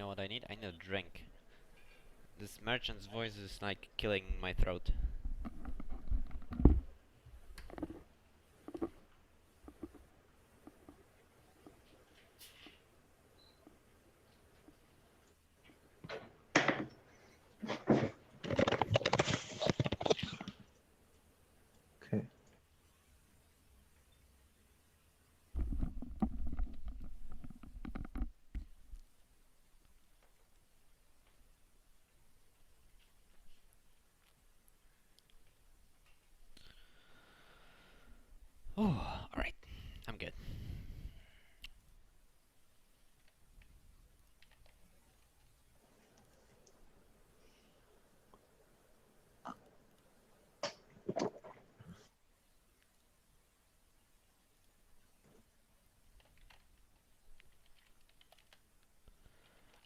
know what I need? I need a drink. This merchant's voice is like killing my throat. Okay. Oh, alright. I'm good.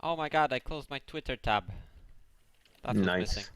Oh my god, I closed my Twitter tab. That was missing. Nice.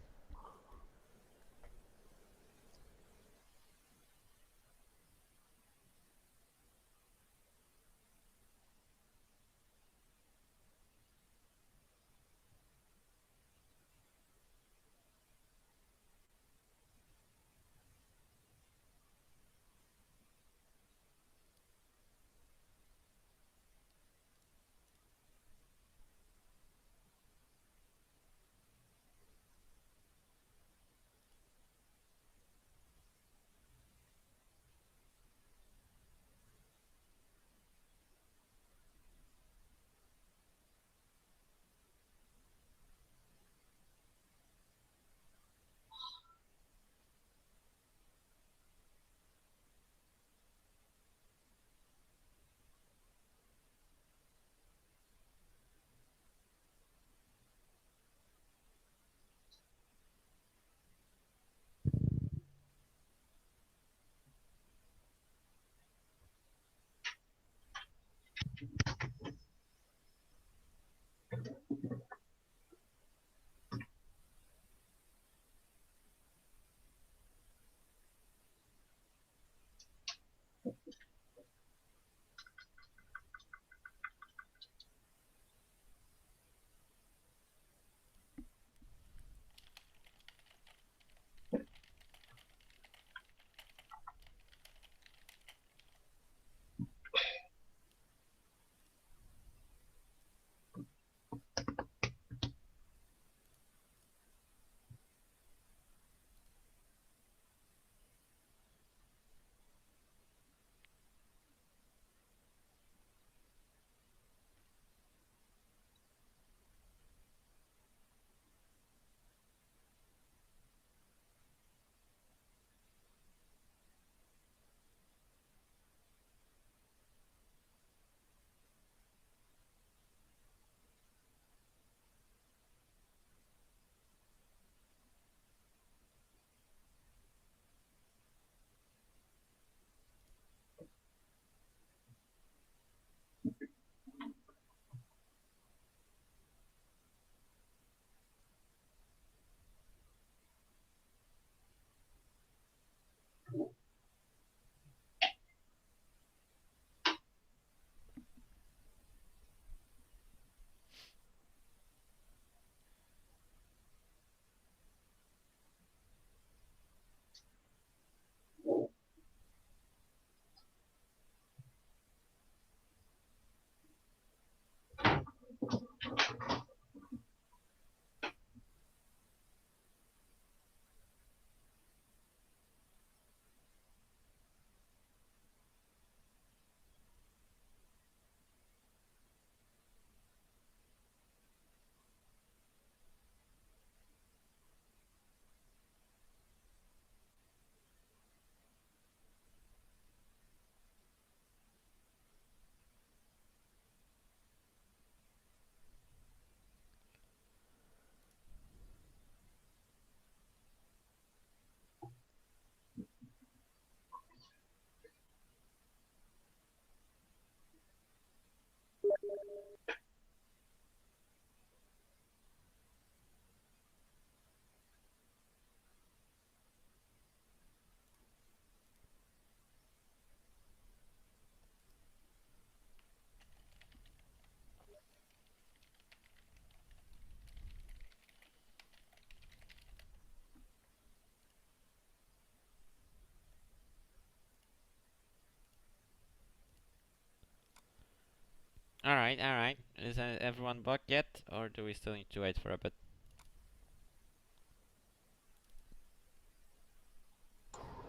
Alright, alright. Is everyone back yet? Or do we still need to wait for a bit?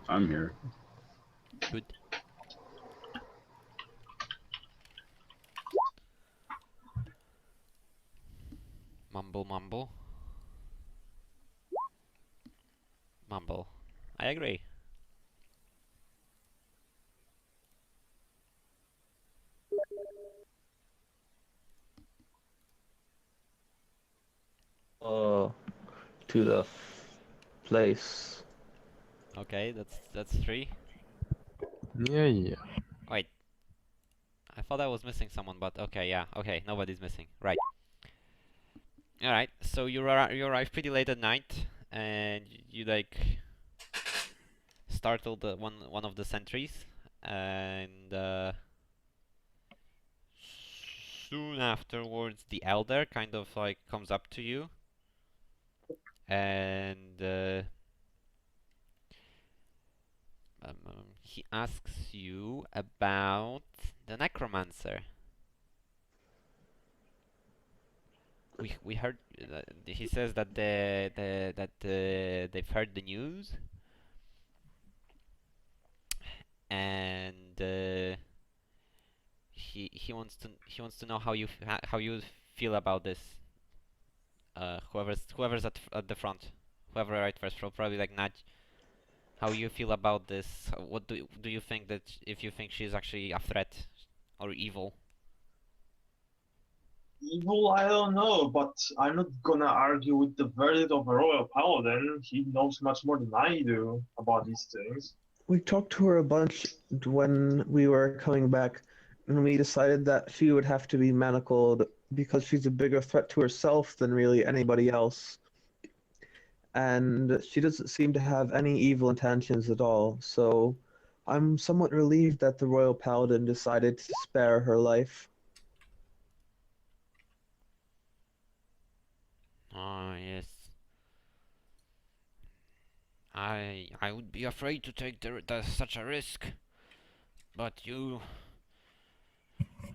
I'm here. Good. Mumble, mumble. Mumble. I agree. To the place. Okay, that's 3. Yeah. Wait. I thought I was missing someone, but okay, yeah, okay, nobody's missing. Right. Alright, so you arrive pretty late at night, and you like startled one of the sentries, and soon afterwards the elder kind of like comes up to you, and he asks you about the necromancer. We heard he says that they've heard the news, and he wants to know how you feel about this. Whoever's at the front, whoever right first, probably like Nudge. How you feel about this? What do you think that if you think she's actually a threat or evil? Evil, I don't know, but I'm not gonna argue with the verdict of a royal paladin. He knows much more than I do about these things. We talked to her a bunch when we were coming back, and we decided that she would have to be manacled because she's a bigger threat to herself than really anybody else. And she doesn't seem to have any evil intentions at all, so I'm somewhat relieved that the Royal Paladin decided to spare her life. Ah, yes. I would be afraid to take such a risk, but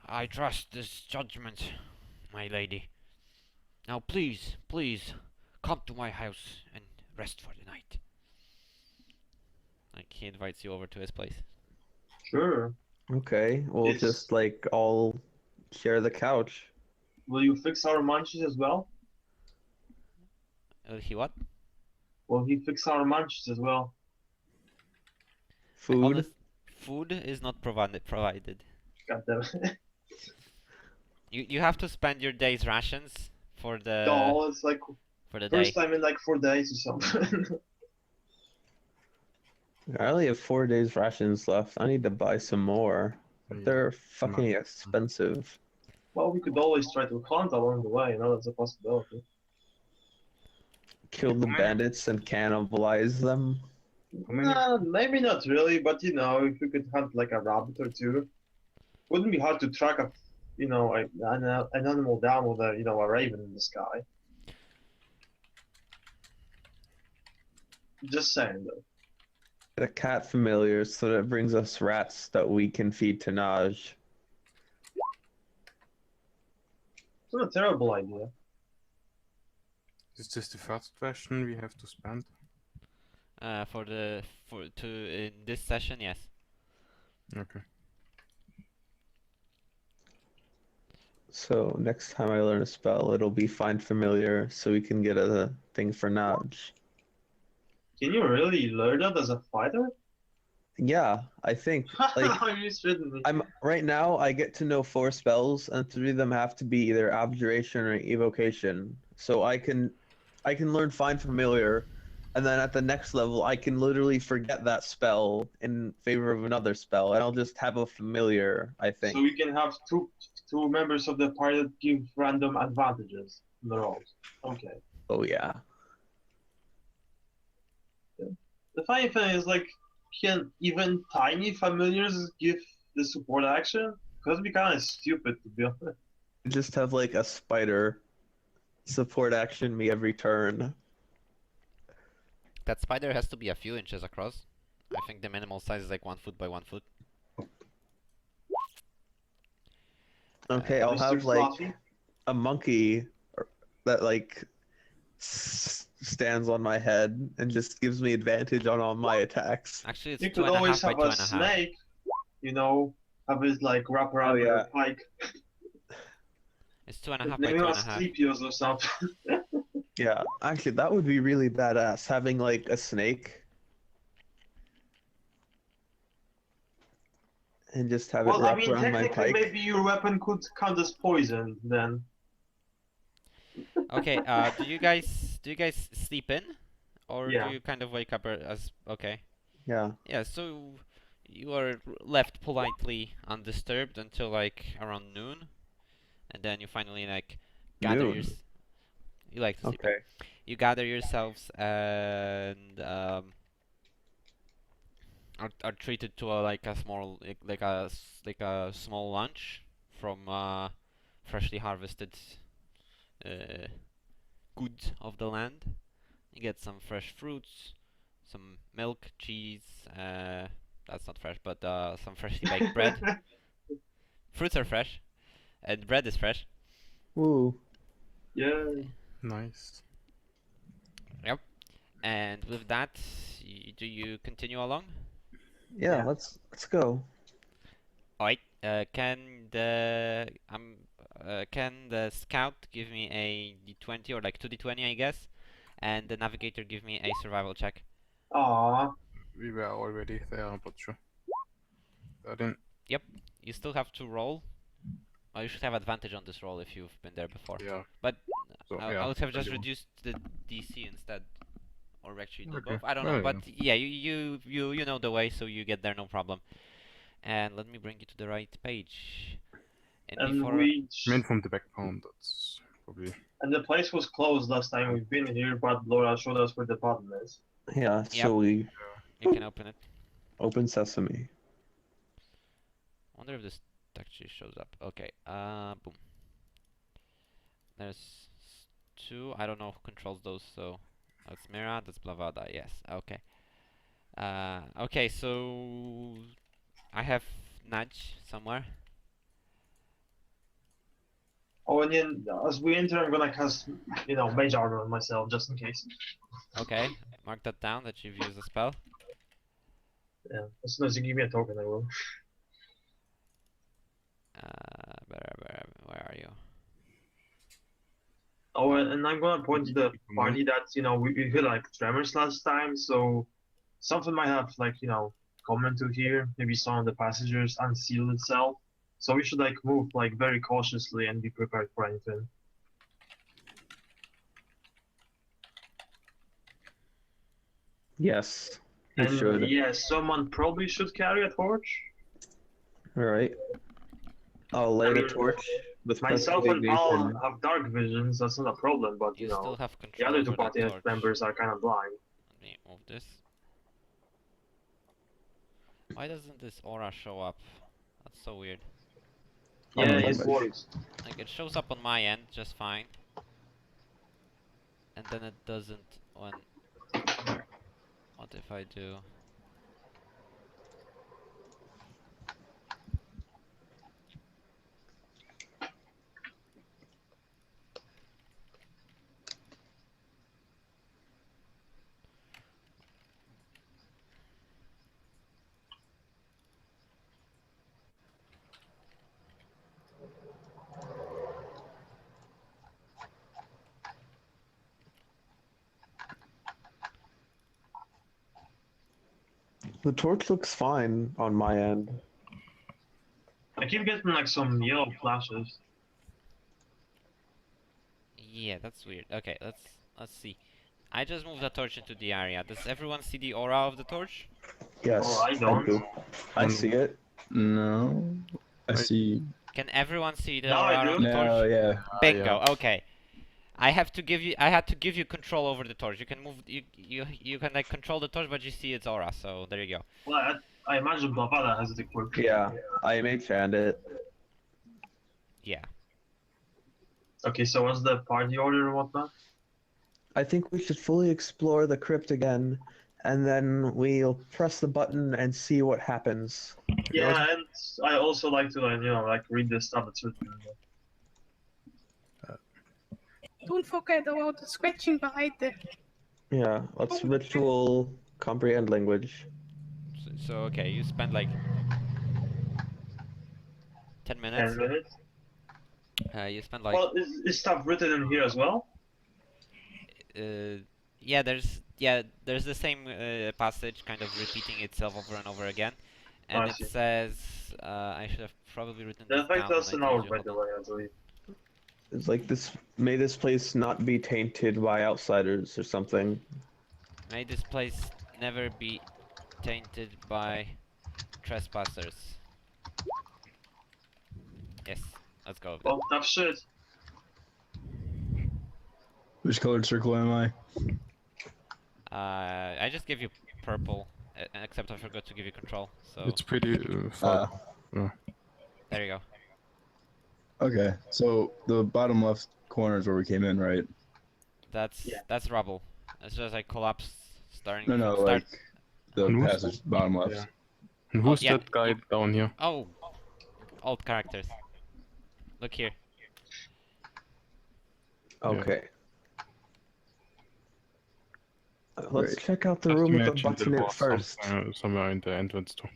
I trust this judgment, my lady. Now please, come to my house and rest for the night. Like he invites you over to his place. Sure. Okay, we'll It's- just like all share the couch. Will you fix our munchies as well? He what? Will he fix our munchies as well? Food. Food is not provided. God damn it. You have to spend your day's rations for the No, it's like for the first day. time in like 4 days or something. I only have 4 days rations left. I need to buy some more. But they're fucking expensive. Well, we could always try to hunt along the way, that's a possibility. Kill the bandits and cannibalize them. Nah, maybe not really, but if we could hunt like a rabbit or two, wouldn't be hard to track an animal down with a raven in the sky. Just saying though. The cat familiar, so that brings us rats that we can feed to Naj. It's not a terrible idea. Is this the first question we have to spend? In this session, yes. Okay. So next time I learn a spell, it'll be find familiar, so we can get a thing for Naj. Can you really learn that as a fighter? Yeah, I think. Like, Are you shitting me? I'm right now. I get to know 4 spells, and 3 of them have to be either abjuration or evocation. So I can learn find familiar, and then at the next level, I can literally forget that spell in favor of another spell, and I'll just have a familiar. I think. So we can have two members of the party that give random advantages in the rolls. Okay. Oh yeah. The funny thing is, like, can even tiny familiars give the support action? Because it'd be kind of stupid, to be honest. Just have like a spider support action me every turn. That spider has to be a few inches across. I think the minimal size is like 1 foot by 1 foot. Okay, I'll Mr. have like Fluffy. a monkey that like stands on my head and just gives me advantage on all my attacks. Actually, it's You two could and a always half by have two a and a half. snake, you know, have it like wrap around yeah. your pike. It's 2.5 by Maybe two a and a half. Sleepios or something. Yeah, actually, that would be really badass having like a snake and just have it Well, I wrap mean, around my technically, pike. maybe your weapon could count as poison then. Okay, do you guys sleep in? Or do Yeah. you kind of wake up as okay? Yeah. Yeah, so you are left politely undisturbed until like around noon, and then you finally like gather your. Noon. You like to sleep. Okay. You gather yourselves and are treated to like a small like a small lunch from freshly harvested uh, goods of the land. You get some fresh fruits, some milk, cheese. That's not fresh, but some freshly baked bread. Fruits are fresh, and bread is fresh. Woo. Yeah. Nice. Yep. And with that, do you continue along? Yeah, Yeah. let's go. Alright. Can the scout give me a d20 or like 2d20, I guess, and the navigator give me a survival check? Aww. We were already there, but sure. I didn't. You still have to roll. Well, you should have advantage on this roll if you've been there before. Yeah. But So I yeah. would have just 21. reduced the DC instead, or actually do Okay. both. I don't know, but yeah, you know the way, so you get there no problem. And let me bring you to the right page. And And before we. I mean, from the back pound, that's probably. And the place was closed last time we've been here, but Laura showed us where the button is. Yeah, so we you can open it. open sesame. Wonder if this actually shows up. Okay. Boom. There's two. I don't know who controls those, so that's Mira, that's Blavada. Yes. Okay. Okay. So I have Nudge somewhere. Oh, and then as we enter, I'm gonna cast, Mage Armor on myself just in case. Okay. Mark that down that you've used a spell. Yeah. As soon as you give me a token, I will. Where are you? Oh, and I'm gonna point to the party that we hit like tremors last time, so something might have come into here. Maybe some of the passengers unsealed itself, so we should like move like very cautiously and be prepared for anything. Yes, you And should. yeah, someone probably should carry a torch. All right. I'll light I a mean, torch with Myself and Paul prestidigitation. have dark visions. That's not a problem, but You still have the control other two over party the torch. members are kind of blind. Let me move this. Why doesn't this aura show up? That's so weird. On Yeah, my it image. works. Like it shows up on my end just fine, and then it doesn't when. What if I do? The torch looks fine on my end. I keep getting like some yellow flashes. Yeah, that's weird. Okay, let's see. I just moved the torch into the area. Does everyone see the aura of the torch? Yes, Oh, I don't. do. I see it. No, I Wait. see. Can everyone see the Now I aura do. of the No, torch? yeah. Bingo. Okay. I had to give you control over the torch. You can move. You can like control the torch, but you see its aura. So there you go. Well, I imagine Blavada has it equipped. Yeah, I mage hand it. Yeah. Okay, so what's the party order and whatnot? I think we should fully explore the crypt again and then we'll press the button and see what happens. Yeah, and I also like to like read the stuff that's written. Don't forget about the scratching behind the. Yeah, let's ritual comprehend language. So okay, you spend like 10 minutes. 10 minutes. You spend like Well, is stuff written in here as well? yeah, there's the same passage kind of repeating itself over and over again, and I it see. says I should have probably written The this effect down lasts when an I hour, told you. by Hold the on. way, I believe. It's like this. May this place not be tainted by outsiders or something. May this place never be tainted by trespassers. Yes, let's go with that. Well, tough shit. Which colored circle am I? I just give you purple, except I forgot to give you control. So It's pretty far. there you go. Okay, so the bottom left corner is where we came in, right? That's rubble. It's just like collapse starting. No, no, from start. like the Who's- passage bottom left. Yeah. And who's yeah, that guy down here? Oh, old characters. Look here. Okay. Let's Right. check out the Just room with the imagine button there in it was first. somewhere in the entrance too.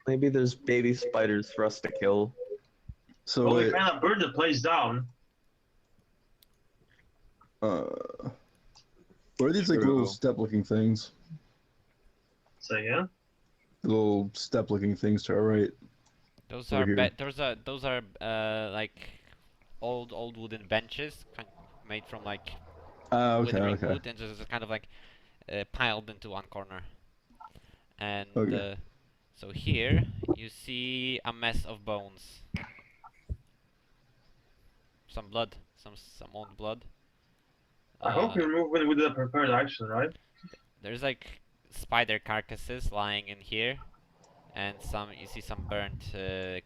Maybe there's baby spiders for us to kill. So Well, we wait, kind of burned the place down. what are these like True. little step-looking things? So yeah. Little step-looking things to our right. Those Over are here. those are like old wooden benches made from like Ah, okay, withering okay. wood and just kind of like piled into one corner. And Okay. so here you see a mess of bones, some blood, some old blood. I hope you're moving with the prepared action, right? There's like spider carcasses lying in here, and you see some burnt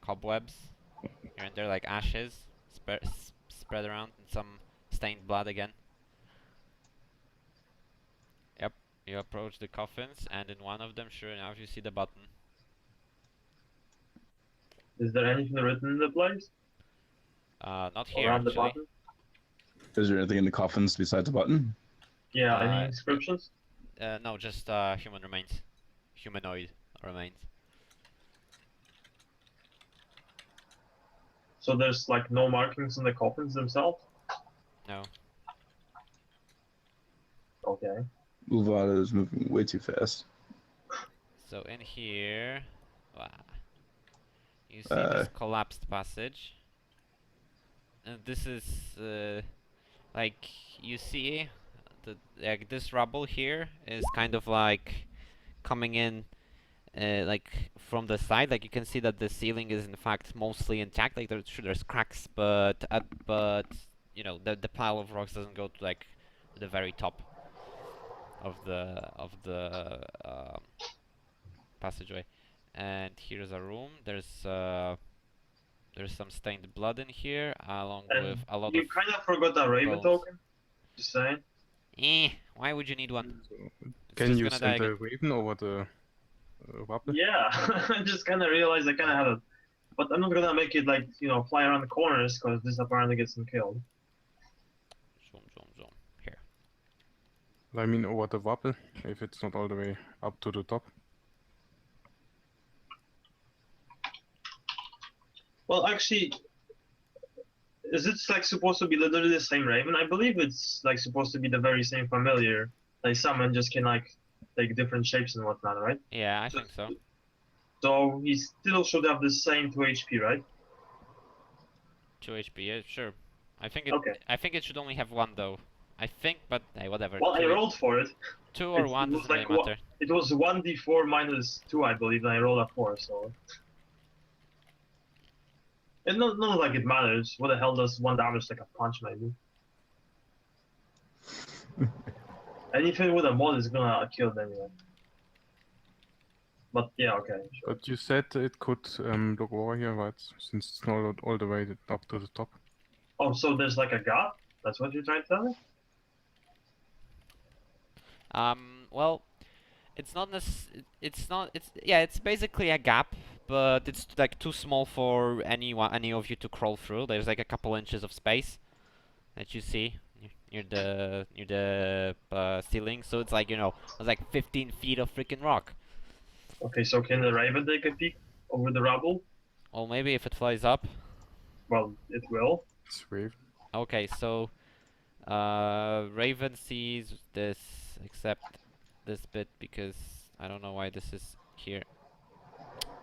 cobwebs here and there, like ashes spread around, and some stained blood again. Yep, you approach the coffins, and in one of them, sure enough, you see the button. Is there anything written in the place? Not here Around the actually. button? Is there anything in the coffins besides the button? Yeah, Uh, any inscriptions? No, just human remains, humanoid remains. So there's like no markings on the coffins themselves? No. Okay. Uvada is moving way too fast. So in here, you see this collapsed passage, and this is like you see like this rubble here is kind of like coming in like from the side. Like you can see that the ceiling is in fact mostly intact. Like there's cracks, but you know the pile of rocks doesn't go to like the very top of the passageway. And here's a room. There's some stained blood in here, along And with a lot you of. kind of forgot that Raven bones. token? Just saying. Why would you need one? It's Can just you gonna die send again. a raven over the wapper? Yeah, I just kind of realized I kind of had it. But I'm not gonna make it like, fly around the corners because this apparently gets them killed. Zoom. Here. I mean over the wapper, if it's not all the way up to the top. Well, actually, is it like supposed to be literally the same Raven? I believe it's like supposed to be the very same familiar. Like someone just can like take different shapes and whatnot, right? Yeah, I think so. So he still should have the same 2 HP, right? 2 HP. Yeah, sure. I think Okay. it should only have one though. I think, but hey, whatever. Well, I Two- rolled for it. 2 or it 1 was doesn't like really matter. It was 1d4 minus 2, I believe, and I rolled a 4, so. It's not like it matters. What the hell does 1 damage like a punch, maybe? Anything with a mod is gonna kill it anyway. But yeah, okay. Sure. But you said it could look over here, right? Since it's not all the way up to the top. Oh, so there's like a gap? That's what you're trying to tell me? Well, It's not it's not it's yeah, it's basically a gap, but it's like too small for any of you to crawl through. There's like a couple inches of space that you see near the ceiling, so it's like, you know, it's like 15 feet of freaking rock. Okay, so can the Raven take a peek over the rubble? Well, maybe if it flies up. Well, it will. Sweet. Okay, so Raven sees this, except this bit, because I don't know why this is here.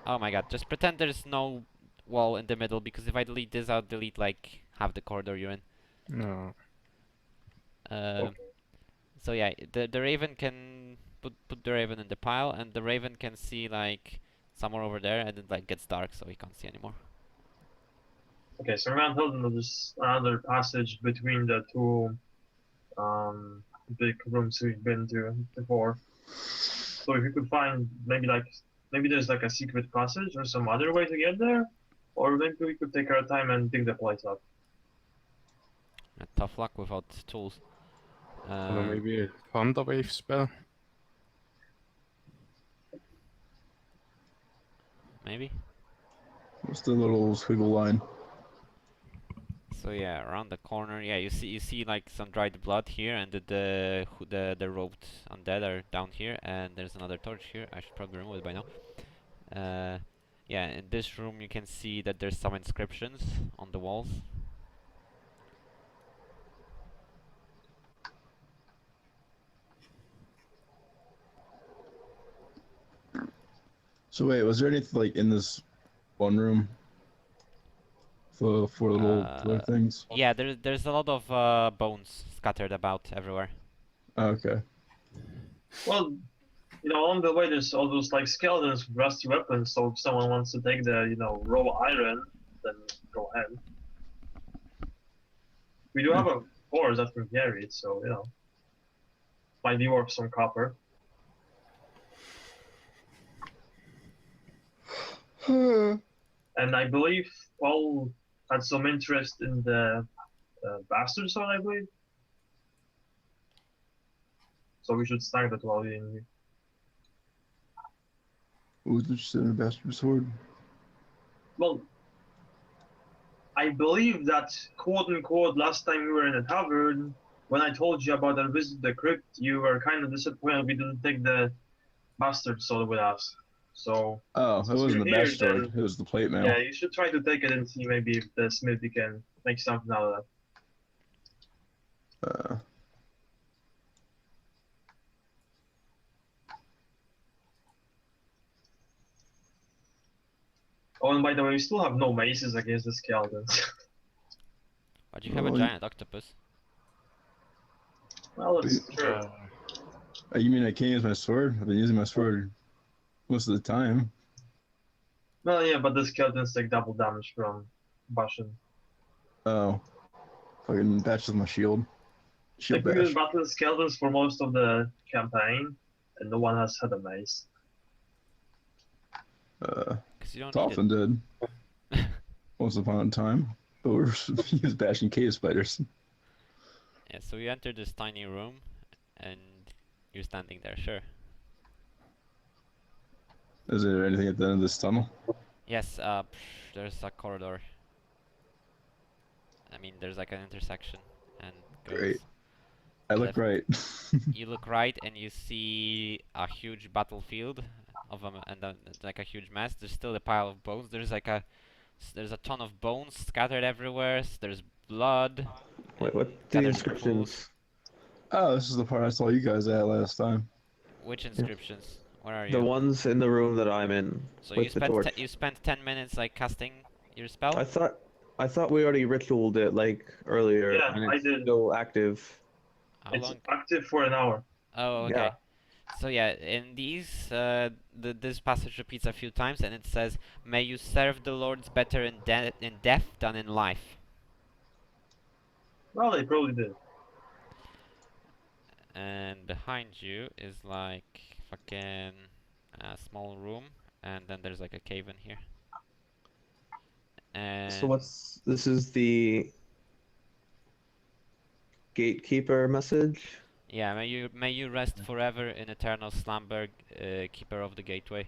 Oh my god, just pretend there's no wall in the middle, because if I delete this, I'll delete like half the corridor you're in. No. Um, So yeah, the Raven can put the Raven in the pile, and the Raven can see like somewhere over there, and it like gets dark, so he can't see anymore. Okay, so around Hilton, there's another passage between the two big rooms we've been to before. So if you could find maybe there's like a secret passage or some other way to get there, or maybe we could take our time and pick the place up. Tough luck without tools. Or maybe a thunder wave spell. Maybe. What's the little squiggle line? So yeah, around the corner, yeah, you see like some dried blood here, and the roped undead are down here, and there's another torch here. I should probably remove it by now. Yeah, in this room you can see that there's some inscriptions on the walls. So wait, was there anything like in this one room for the little things? Yeah, there's a lot of bones scattered about everywhere. Okay. Well, you know, on the way there's all those like skeletons with rusty weapons. So if someone wants to take the raw iron, then go ahead. We do have a horse that can carry it, so might be worth some copper. And I believe Paul had some interest in the bastard sword, I believe. So we should snag that while we're in here. Who's interested in a bastard sword? Well, I believe that, quote unquote, last time we were in a tavern, when I told you about our visit to the crypt, you were kind of disappointed we didn't take the bastard sword with us. So. Oh, it wasn't the bastard sword. Then, it was the plate mail. Yeah, you should try to take it and see maybe if the smithy can make something out of that. Oh, and by the way, we still have no maces against the skeletons. But you have a giant octopus. Well, that's true. You mean I can't use my sword? I've been using my sword most of the time. Well, yeah, but the skeletons take double damage from bashing. Oh. Fucking batch with my shield. Like, we've been battling skeletons for most of the campaign, and no one has had a mace. Dolphin did. Once upon a time. But he was bashing cave spiders. Yeah, so you enter this tiny room, and you're standing there, sure. Is there anything at the end of this tunnel? Yes, there's a corridor. I mean, there's like an intersection, and Great. I look right. You look right, and you see a huge battlefield and like a huge mess. There's still a pile of bones. There's a ton of bones scattered everywhere. There's blood. Wait, what the inscriptions? Oh, this is the part I saw you guys at last time. Which inscriptions? Where are you? The ones in the room that I'm in. So with the torch. you spent 10 minutes like casting your spell? I thought we already ritualed it like earlier. Yeah, and I it's did. Still active. How It's long? active for an hour. Oh, okay. Yeah. So yeah, in these, this passage repeats a few times, and it says, "May you serve the lords better in death than in life." Well, they probably did. And behind you is like fucking a small room, and then there's like a cave in here. And So this is the gatekeeper message? Yeah, may you rest forever in eternal slumber, keeper of the gateway.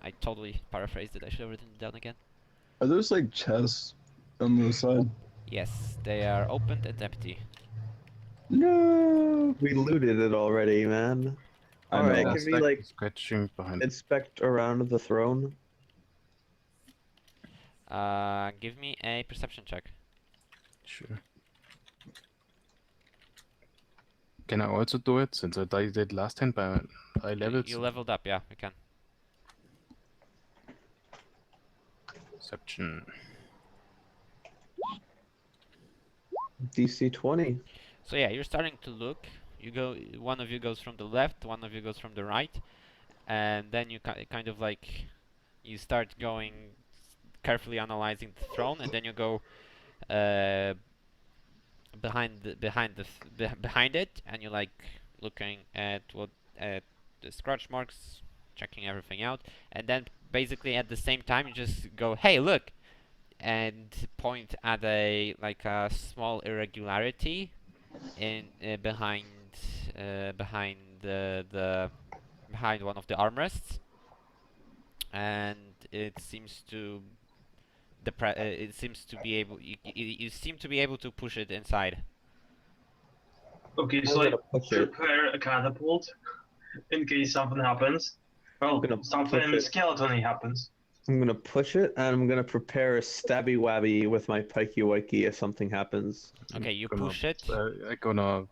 I totally paraphrased it. I should have written it down again. Are those like chests on the side? Yes, they are opened and empty. No. We looted it already, man. I All right, know. can we like Scratching behind. inspect around the throne? Give me a perception check. Sure. Can I also do it since I did it last time by high levels? You leveled up, yeah, you can. Perception. DC 20. So yeah, you're starting to look. You go. One of you goes from the left, one of you goes from the right, and then you kind of like you start going carefully analyzing the throne, and then you go behind it, and you're like looking at at the scratch marks, checking everything out, and then basically at the same time you just go, hey, look, and point at a small irregularity in behind behind one of the armrests, and it seems to it seems to be able you seem to be able to push it inside. Okay, I'm so I gonna push it. prepare a catapult in case something happens. Well, gonna something push it. skeleton happens. I'm gonna push it, and I'm gonna prepare a stabby wabby with my pikey wikey if something happens. Okay, you Gonna- push it. I'm gonna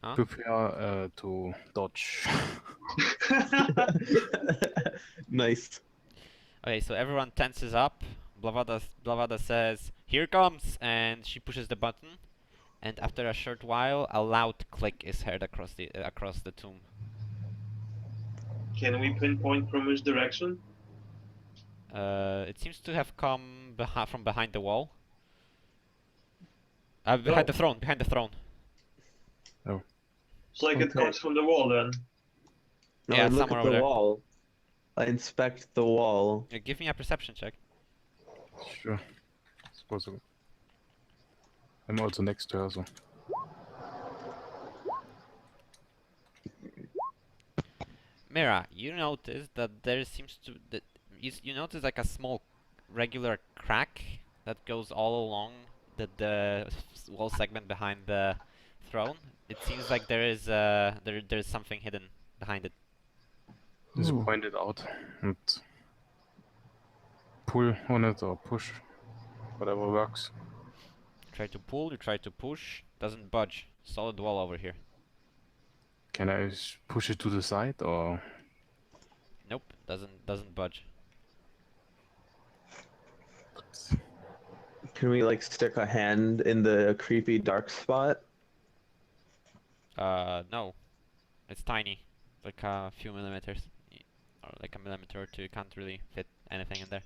Huh? prepare to dodge. Nice. Okay, so everyone tenses up. Blavada says, "Here comes," and she pushes the button. And after a short while, a loud click is heard across the tomb. Can we pinpoint from which direction? It seems to have come from behind the wall. Behind the throne. Behind the throne. So like it Okay. comes from the wall then. No, Yeah, I look somewhere at over the there. wall. I inspect the wall. Give me a perception check. Sure. Suppose I'm also next to her, so. Mira, you notice that there seems to you notice like a small regular crack that goes all along the wall segment behind the throne. It seems like there is there's something hidden behind it. Just Ooh. point it out and pull on it or push, whatever works. Try to pull, you try to push, doesn't budge. Solid wall over here. Can I push it to the side or? Nope, doesn't budge. Can we like stick a hand in the creepy dark spot? No, it's tiny, like a few millimeters, or like a millimeter or two. You can't really fit anything in there.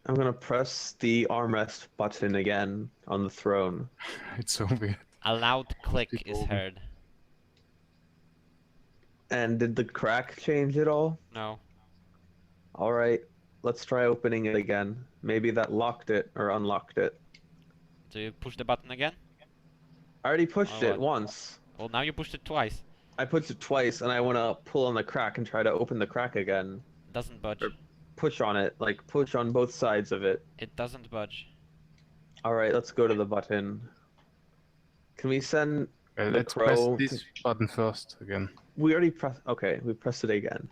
I'm gonna press the armrest button again on the throne. It's so weird. A loud click Keep is moving. heard. And did the crack change at all? No. All right, let's try opening it again. Maybe that locked it or unlocked it. Do you push the button again? I already pushed Or it what? once. Well, now you pushed it twice. I pushed it twice, and I want to pull on the crack and try to open the crack again. Doesn't budge. Push on it, like push on both sides of it. It doesn't budge. All right, let's go to the button. Can we send? Let's press crow- this button first again. We already pressed. Okay, we pressed it again.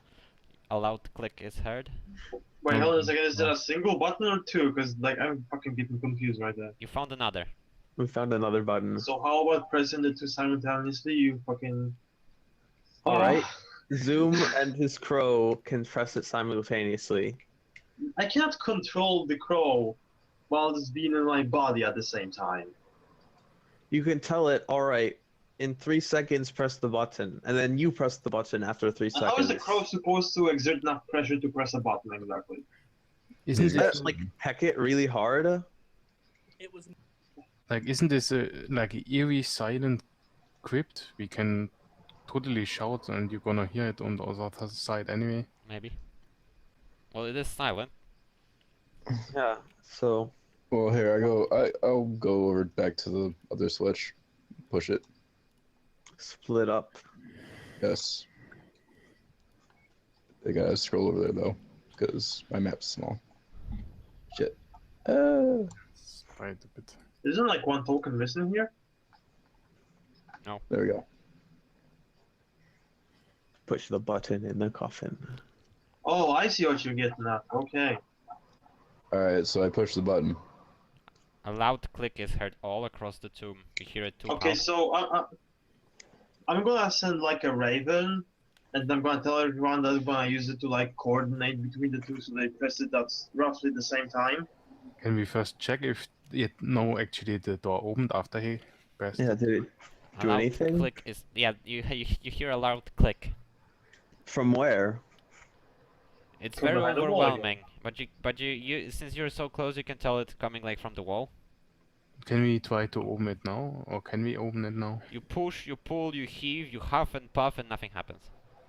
A loud click is heard. Wait, hold on a second. Is there a single button or two? Because like I'm fucking getting confused right there. You found another. We found another button. So how about pressing the two simultaneously? You fucking. All right. Zoom and his crow can press it simultaneously. I cannot control the crow while it's being in my body at the same time. You can tell it, all right, in 3 seconds, press the button, and then you press the button after 3 And seconds. how is the crow supposed to exert enough pressure to press a button exactly? Isn't That, it like heck it really hard? It was isn't this a eerie silent crypt? We can totally shout and you're gonna hear it on the other side anyway. Maybe. Well, it is silent. Yeah. So Well, here I'll go over back to the other switch. push it. Split up. Yes. I gotta scroll over there though, because my map's small. Shit. Right a bit. Isn't like one token missing here? There we go. Push the button in the coffin. Oh, I see what you're getting at. Okay. Alright, so I push the button. A loud click is heard all across the tomb. You hear it too. Okay, so I'm gonna send like a raven, and I'm gonna tell everyone that I'm gonna use it to like coordinate between the two, so they press it at roughly the same time. Can we first check if it no actually the door opened after he pressed Yeah, it? did it A do loud anything? click is you hear a loud click. From where? It's From very behind the wall again. overwhelming, but you since you're so close, you can tell it's coming like from the wall. Can we try to open it now? Or can we open it now? You push, you pull, you heave, you huff and puff, and nothing happens.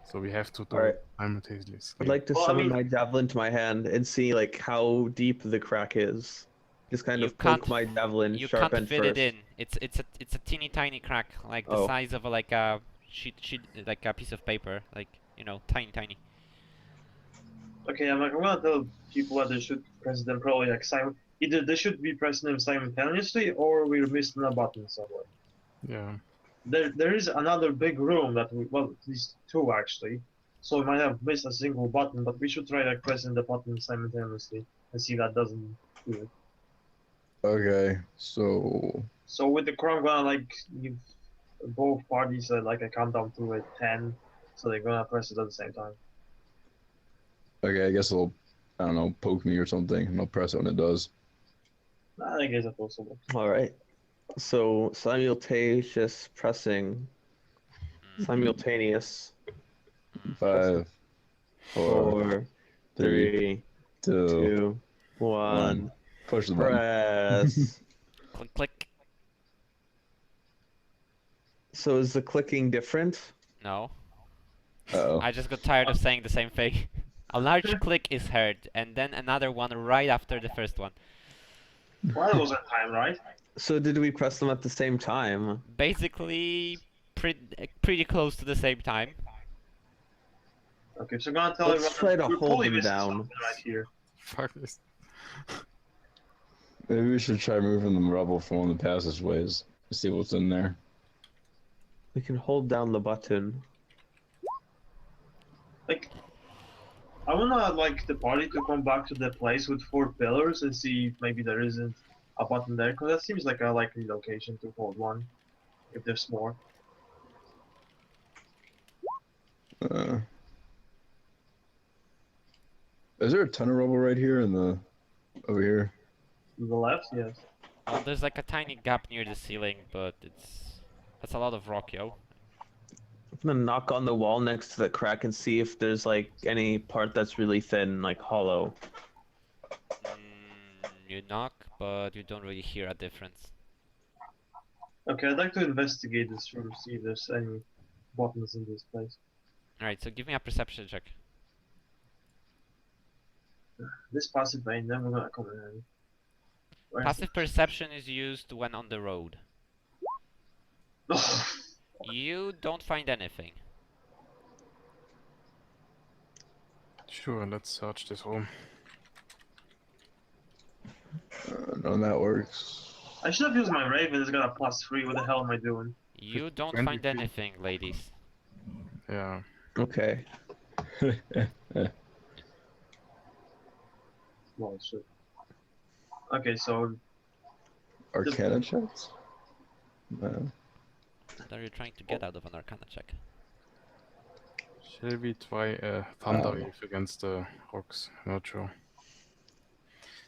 So we have to do Alright. it simultaneously. I'd like to Well, I summon mean- my javelin to my hand and see like how deep the crack is. Just kind You of poke can't my javelin You sharp can't end fit first. it in. It's a teeny tiny crack, like the Oh. size of a, like a sheet like a piece of paper, like you know, tiny. Okay, I'm gonna tell people that they should press them probably like either they should be pressing them simultaneously, or we're missing a button somewhere. Yeah. There is another big room that well, at least two actually. So we might have missed a single button, but we should try like pressing the button simultaneously and see that doesn't do it. Okay, so So with the crown, I'm gonna like give both parties like a countdown to 10, so they're gonna press it at the same time. okay, I guess it'll, I don't know, poke me or something, and I'll press it when it does. I guess that's possible. Alright. So simultaneous pressing. Simultaneous. 5, 4, 3, 2, 2, 1. push the button. Press. Click click. So is the clicking different? No, Uh-oh. I just got tired of saying the same thing. A large click is heard, and then another one right after the first one. Well, that was a time, right? So did we press them at the same time? Basically, pretty close to the same time. Okay, so I'm gonna tell Let's everyone try that to we're hold probably them missing down. something right here. Fuck this. Maybe we should try moving the rubble from one of the passageways to see what's in there. We can hold down the button. Like, I wanna like the party to come back to the place with 4 pillars and see if maybe there isn't a button there, because that seems like a likely location to hold one, if there's more. Is there a ton of rubble right here in the over here? To the left, yes. Well, there's like a tiny gap near the ceiling, but that's a lot of rock, yo. I'm gonna knock on the wall next to the crack and see if there's like any part that's really thin, like hollow. You knock, but you don't really hear a difference. Okay, I'd like to investigate this room, see if there's any buttons in this place. Alright, so give me a perception check. This passive ain't never gonna come in handy. Where's Passive perception is used when on the road. it? You don't find anything. Sure, let's search this room. None of that works. I should have used my raven, it's got a +3, what the hell am I doing? You don't 20 find feet. anything, ladies. Yeah. Okay. Well, shit. Okay, so Arcana checks? No. What are you trying to get out of an Arcana check? Shall we try a thunder wave against the rocks? Not sure.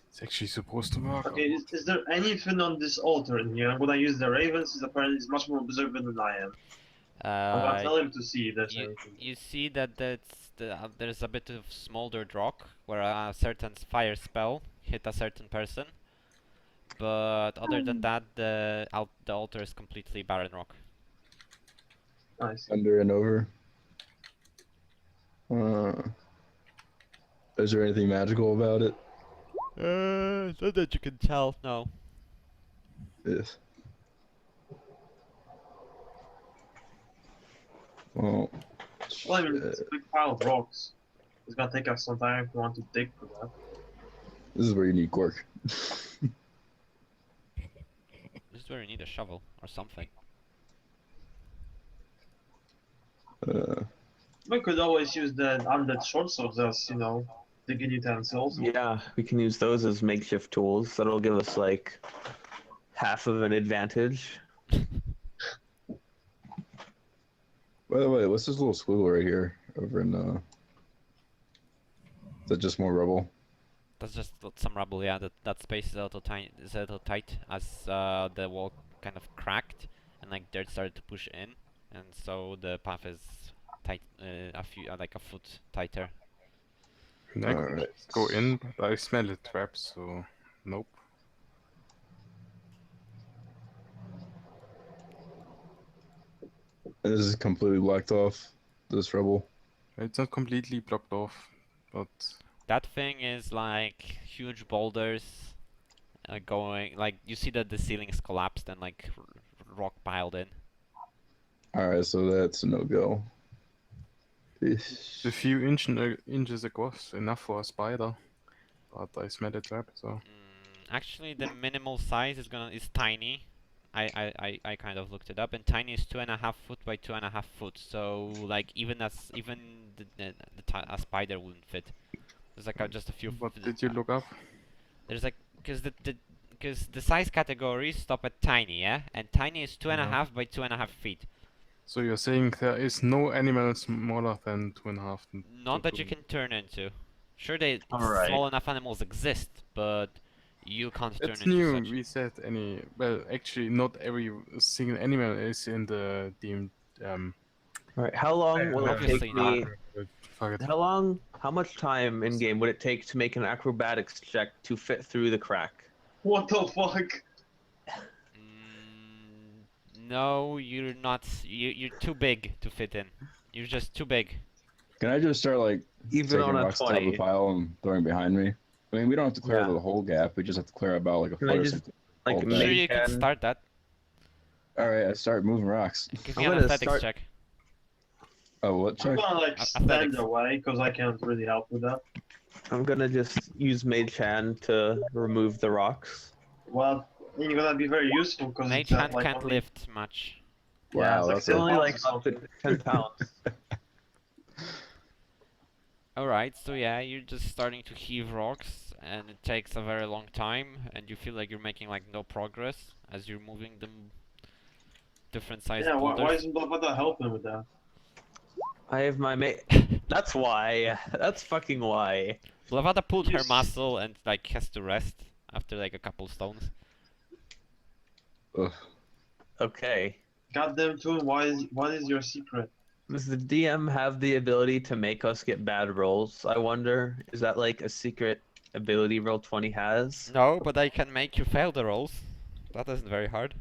It's actually supposed to work. okay, is there anything on this altar in here? I'm gonna use the raven, since apparently he's much more observant than I am. I'm gonna tell him to see if there's anything. You see that there's a bit of smoldered rock where a certain fire spell hit a certain person, but other than that, the altar is completely barren rock. I see. Under and over. Is there anything magical about it? Not that you can tell, no. Yes. Well, Well, I mean, shit. it's a big pile of rocks. It's gonna take us some time if we want to dig for that. This is where you need Gork. This is where you need a shovel or something. We could always use the undead short swords as, digging utensils. Yeah, we can use those as makeshift tools. That'll give us like half of an advantage. By the way, what's this little squiggle right here over in is that just more rubble? That's just some rubble, yeah. That space is a little tiny, is a little tight as the wall kind of cracked and like dirt started to push in, and so the path is tight, like a foot tighter. And I could Alright. go in, but I smell a trap, so nope. This is completely blocked off, this rubble. It's not completely blocked off, but That thing is like huge boulders going, like you see that the ceiling's collapsed and like rock piled in. Alright, so that's a no-go. a few inches across, enough for a spider. But I smell a trap, so Actually, the minimal size is tiny. I kind of looked it up, and tiny is 2.5 foot by 2.5 foot. So like even a spider wouldn't fit. There's like just a few. what did you look up? There's like because the size categories stop at tiny, yeah, and tiny is 2.5 by 2.5 feet. So you're saying there is no animal smaller than 2.5? Not that you can turn into. Sure, Alright. small enough animals exist, but you can't turn It's into new. such. We said well, actually, not every single animal is in the deemed. Alright, how long will it Obviously take me? Fuck it. How much time in game would it take to make an acrobatics check to fit through the crack? What the fuck? No, you're not. You're too big to fit in. You're just too big. Can I just start like Even taking on a rocks top of the 20. pile and throwing behind me? I mean, we don't have to clear Yeah. the whole gap. We just have to clear about like a Can foot I or just, something. like, All Sure, day. make you can an- start that. All right, I start moving rocks. Give me I'm an gonna athletics start- check. Oh, what I'm check? gonna like stand Athletics. away because I can't really help with that. I'm gonna just use Mage Hand to remove the rocks. Well, you're gonna be very useful because Mage hand can't lift much. Yeah, Wow, it's that's It's only like awesome. up to 10 pounds. Alright, so yeah, you're just starting to heave rocks, and it takes a very long time, and you feel like you're making like no progress as you're moving them different sized Yeah, why boulders. isn't Blavada helping with that? I have my mate. That's why. That's fucking why. Blavada pulled her Yes. muscle and like has to rest after like a couple stones. Ugh. Okay. Goddamn Toon, what is your secret? Does the DM have the ability to make us get bad rolls? I wonder. Is that like a secret ability Roll20 has? No, but I can make you fail the rolls. That isn't very hard.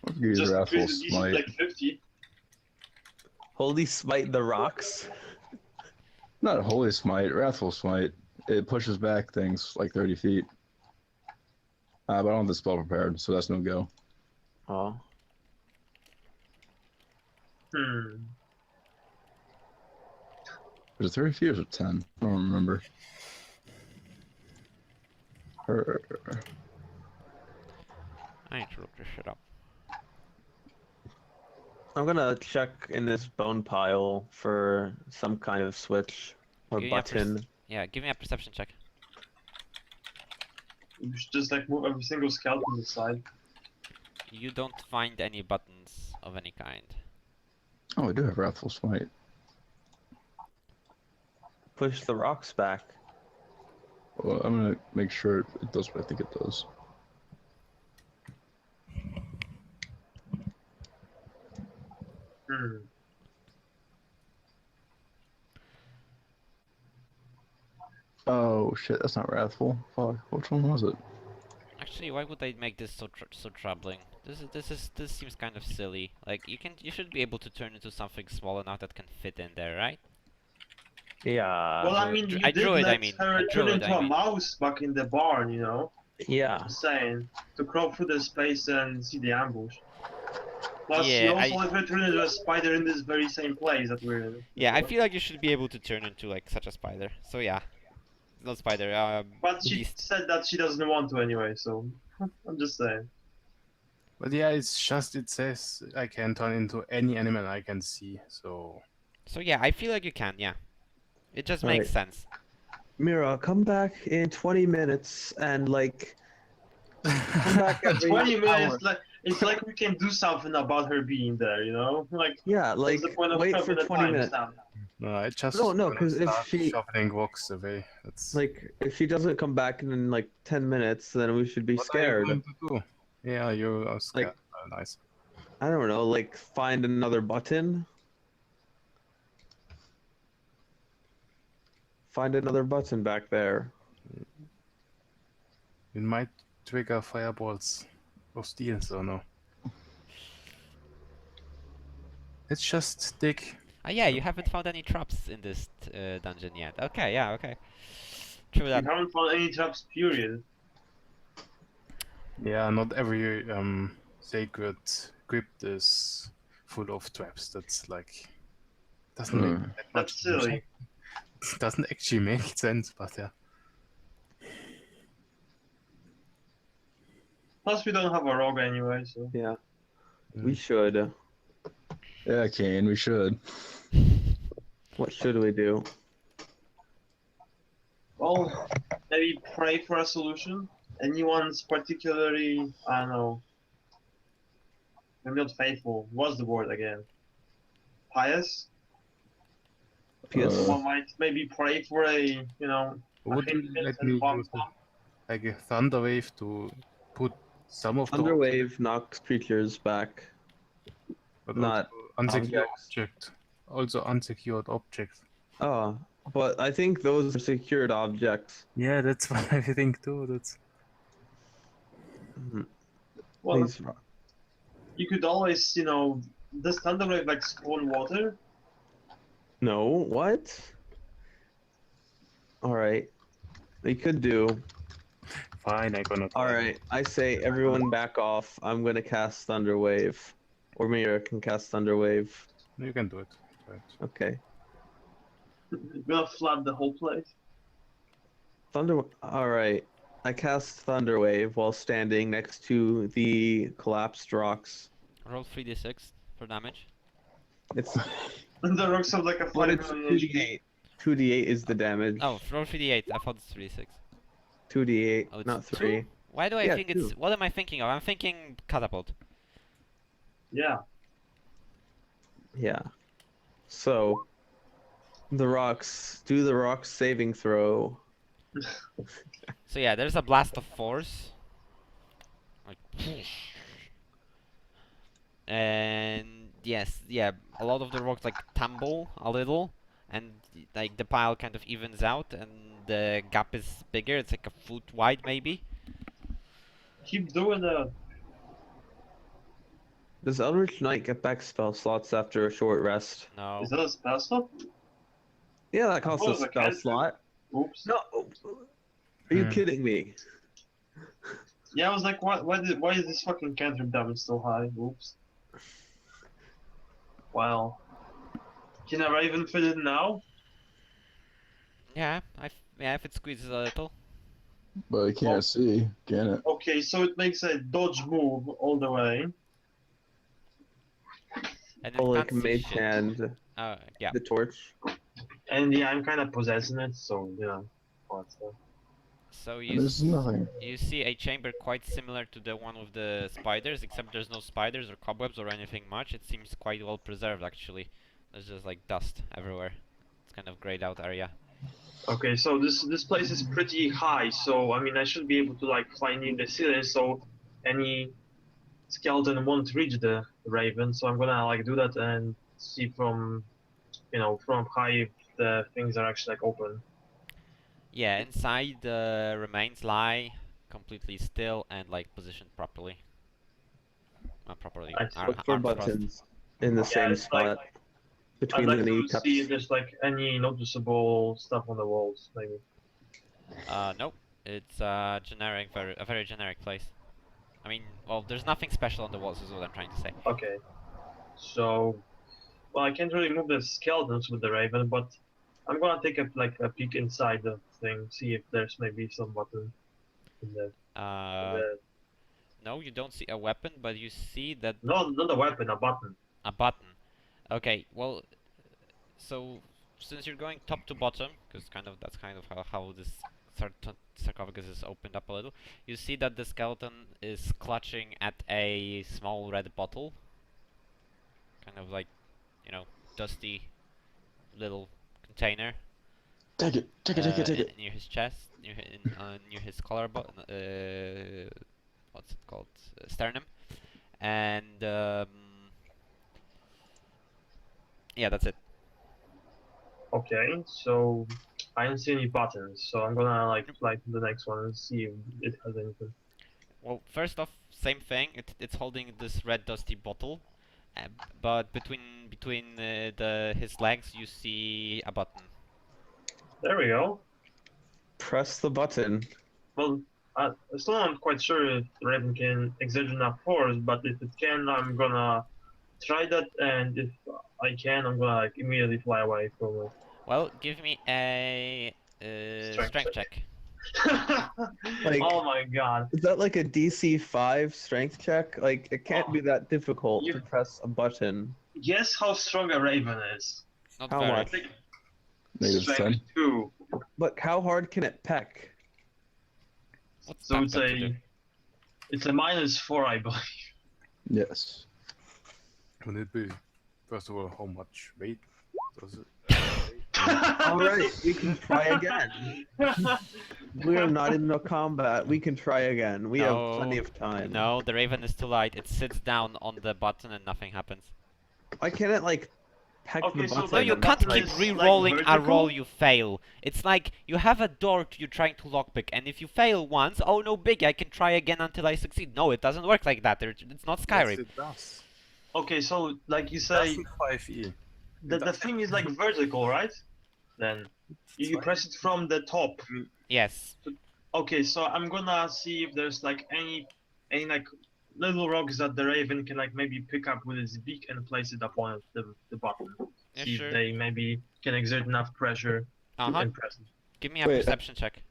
I'll give you Just Wrathful increase the DC to Smite. like 50. Holy smite the rocks. Not Holy Smite, Wrathful Smite. It pushes back things like 30 feet. But I don't have the spell prepared, so that's no go. Oh. Is it 30 feet or is it 10? I don't remember. I need to look this shit up. I'm gonna check in this bone pile for some kind of switch or Give me a button. Yeah, give me a perception check. You should just like move every single skeleton aside. You don't find any buttons of any kind. Oh, I do have Wrathful Smite. Push the rocks back. Well, I'm gonna make sure it does what I think it does. Oh shit, that's not Wrathful. Fuck, which one was it? Actually, why would they make this so troubling? This seems kind of silly. Like you should be able to turn into something small enough that can fit in there, right? Yeah. Well, I mean, you I did drew it, I let mean. her I drew turn it, into I a mean. mouse back in the barn, Yeah. I'm saying, to crawl through the space and see the ambush. Plus, you Yeah, also if I turn into a spider in this very same place that we're in. yeah, I feel like you should be able to turn into like such a spider. So yeah, not spider, But she beast. said that she doesn't want to anyway, so I'm just saying. But yeah, it's just it says I can turn into any animal I can see. So So yeah, I feel like you can. Yeah, it just makes Right. sense. Mira, come back in 20 minutes and like come back every 20 hour. minutes, like it's like we can do something about her being there, you know? Like, Yeah, what's like the point of wait for having a 20 minutes. timestamp? no, I just No, gonna because if start she shoveling rocks away. That's like if she doesn't come back in like 10 minutes, then we should be what are you scared. going to do? Yeah, you are scared. Like- Oh, nice. I don't know, like find another button. Find another button back there. It might trigger fireballs of steel, so no. Let's just dig. Ah, yeah, you haven't found any traps in this dungeon yet. Okay, yeah, okay. True We that. haven't found any traps, period. Yeah, not every sacred crypt is full of traps. That's like doesn't make that much That's sense. silly. It doesn't actually make sense, but yeah. Plus, we don't have a rogue anyway, so. Yeah. Mm. We should. Yeah, Kane, we should. What should we do? Well, maybe pray for a solution. Anyone's particularly, I don't know, maybe not faithful. What's the word again? Pious? Yes. One might maybe pray for a, you know, a Would you hint let and me bump use bump. like a thunder wave to put some of the Underwave knocks creatures back. but not also unsecured objects. object. Also unsecured objects. Oh, but I think those are secured objects. Yeah, that's what I think too. That's Well, Please. you could always, you know, does Thunderwave like spawn water? No, what? Alright. We could do. fine. I'm gonna try. Alright, I say everyone back off. I'm gonna cast Thunderwave. Or Mira can cast Thunderwave. You can do it. Right. Okay. You're gonna flood the whole place. Alright. I cast Thunderwave while standing next to the collapsed rocks. Roll 3d6 for damage. It's The rocks have like a but 5 it's million 2d8. 2d8 is the damage. Oh, roll 3d8. I thought it's 3d6. 2d8, Oh, it's not 2? 3. Why do I Yeah, think it's... 2. What am I thinking of? I'm thinking catapult. Yeah. Yeah. So the rocks do the rocks saving throw. So yeah, there's a blast of force. Like... And yes, yeah, a lot of the rocks like tumble a little, and like the pile kind of evens out, and the gap is bigger. It's like a foot wide, maybe. Keep doing that. Does Eldritch Knight get back spell slots after a short rest? No. Is that a spell stop? Yeah, that costs Oh, a it's a spell cantrip. slot. Oops. No. Are you Hmm. kidding me? Yeah, I was like, why is this fucking cantrip damage so high? Oops. Wow. Can I even fit it now? Yeah, yeah, if it squeezes a little. But I can't see, can it? Okay, so it makes a dodge move all the way. And Oh, it like can't see Mage shit. Hand, Yeah. the torch. And yeah, I'm kind of possessing it, so, you know. What's that? So And there's nothing. you see a chamber quite similar to the one with the spiders, except there's no spiders or cobwebs or anything much. It seems quite well preserved, actually. There's just like dust everywhere. It's kind of grayed out area. Okay, so this place is pretty high, so I mean I should be able to like fly near the ceiling, so any skeleton won't reach the raven. So I'm gonna like do that and see from, you know, from high if the things are actually like open. Yeah, inside the remains lie completely still and like positioned properly. Not properly. Nice. Look for arms crossed. buttons in the same it's like- spot I'd between like the to kneecaps. see if there's like any noticeable stuff on the walls, maybe. Nope. It's a very generic place. I mean, well, there's nothing special on the walls, is what I'm trying to say. Okay. So, well, I can't really move the skeletons with the raven, but I'm gonna take a peek inside the thing, see if there's maybe some button in the. No, you don't see a weapon, but you see that No, not a weapon, a button. a button. Okay, well, so since you're going top to bottom, because that's kind of how this sarcophagus is opened up a little, you see that the skeleton is clutching at a small red bottle, kind of like, you know, dusty little container. Take it, take it. Near his chest, near his collarbone, what's it called, sternum, and yeah, that's it. Okay, so I don't see any buttons, so I'm gonna like fly to the next one and see if it has anything. Well, first off, same thing. It's holding this red dusty bottle, but between his legs, you see a button. There we go. Press the button. Well, still not quite sure if the raven can exert enough force, but if it can, I'm gonna try that, and if I can, I'm gonna like immediately fly away from it. Well, give me a strength check. Like- oh my god. Is that like a DC 5 strength check? Like, it can't Oh. be that difficult You- to press a button. Guess how strong a raven is? Not How very. much? Negative 10. Strength 2. But how hard can it peck? What's So that it's got to do? it's a -4, I believe. Yes. Can it be, first of all, how much weight does it? Alright, we can try again. We are not in no combat. We can try again. We have plenty of time. No, the raven is too light. It sits down on the button and nothing happens. Why can't it, like, peck Okay, the so button? No, you the can't button keep is, like, re-rolling a vertical? roll you fail. It's like you have a door you're trying to lockpick, and if you fail once, oh no biggie, I can try again until I succeed. No, it doesn't work like that. It's not Skyrim. Yes, it does. Okay, so like you It say, doesn't 5e. the thing is like vertical, right? Then you press it from the top. Yes. Okay, so I'm gonna see if there's like any like little rocks that the raven can like maybe pick up with its beak and place it upon the button. Yeah, See sure. if they maybe can exert enough pressure to Uh-huh. impress it. Give me a Wait, perception check.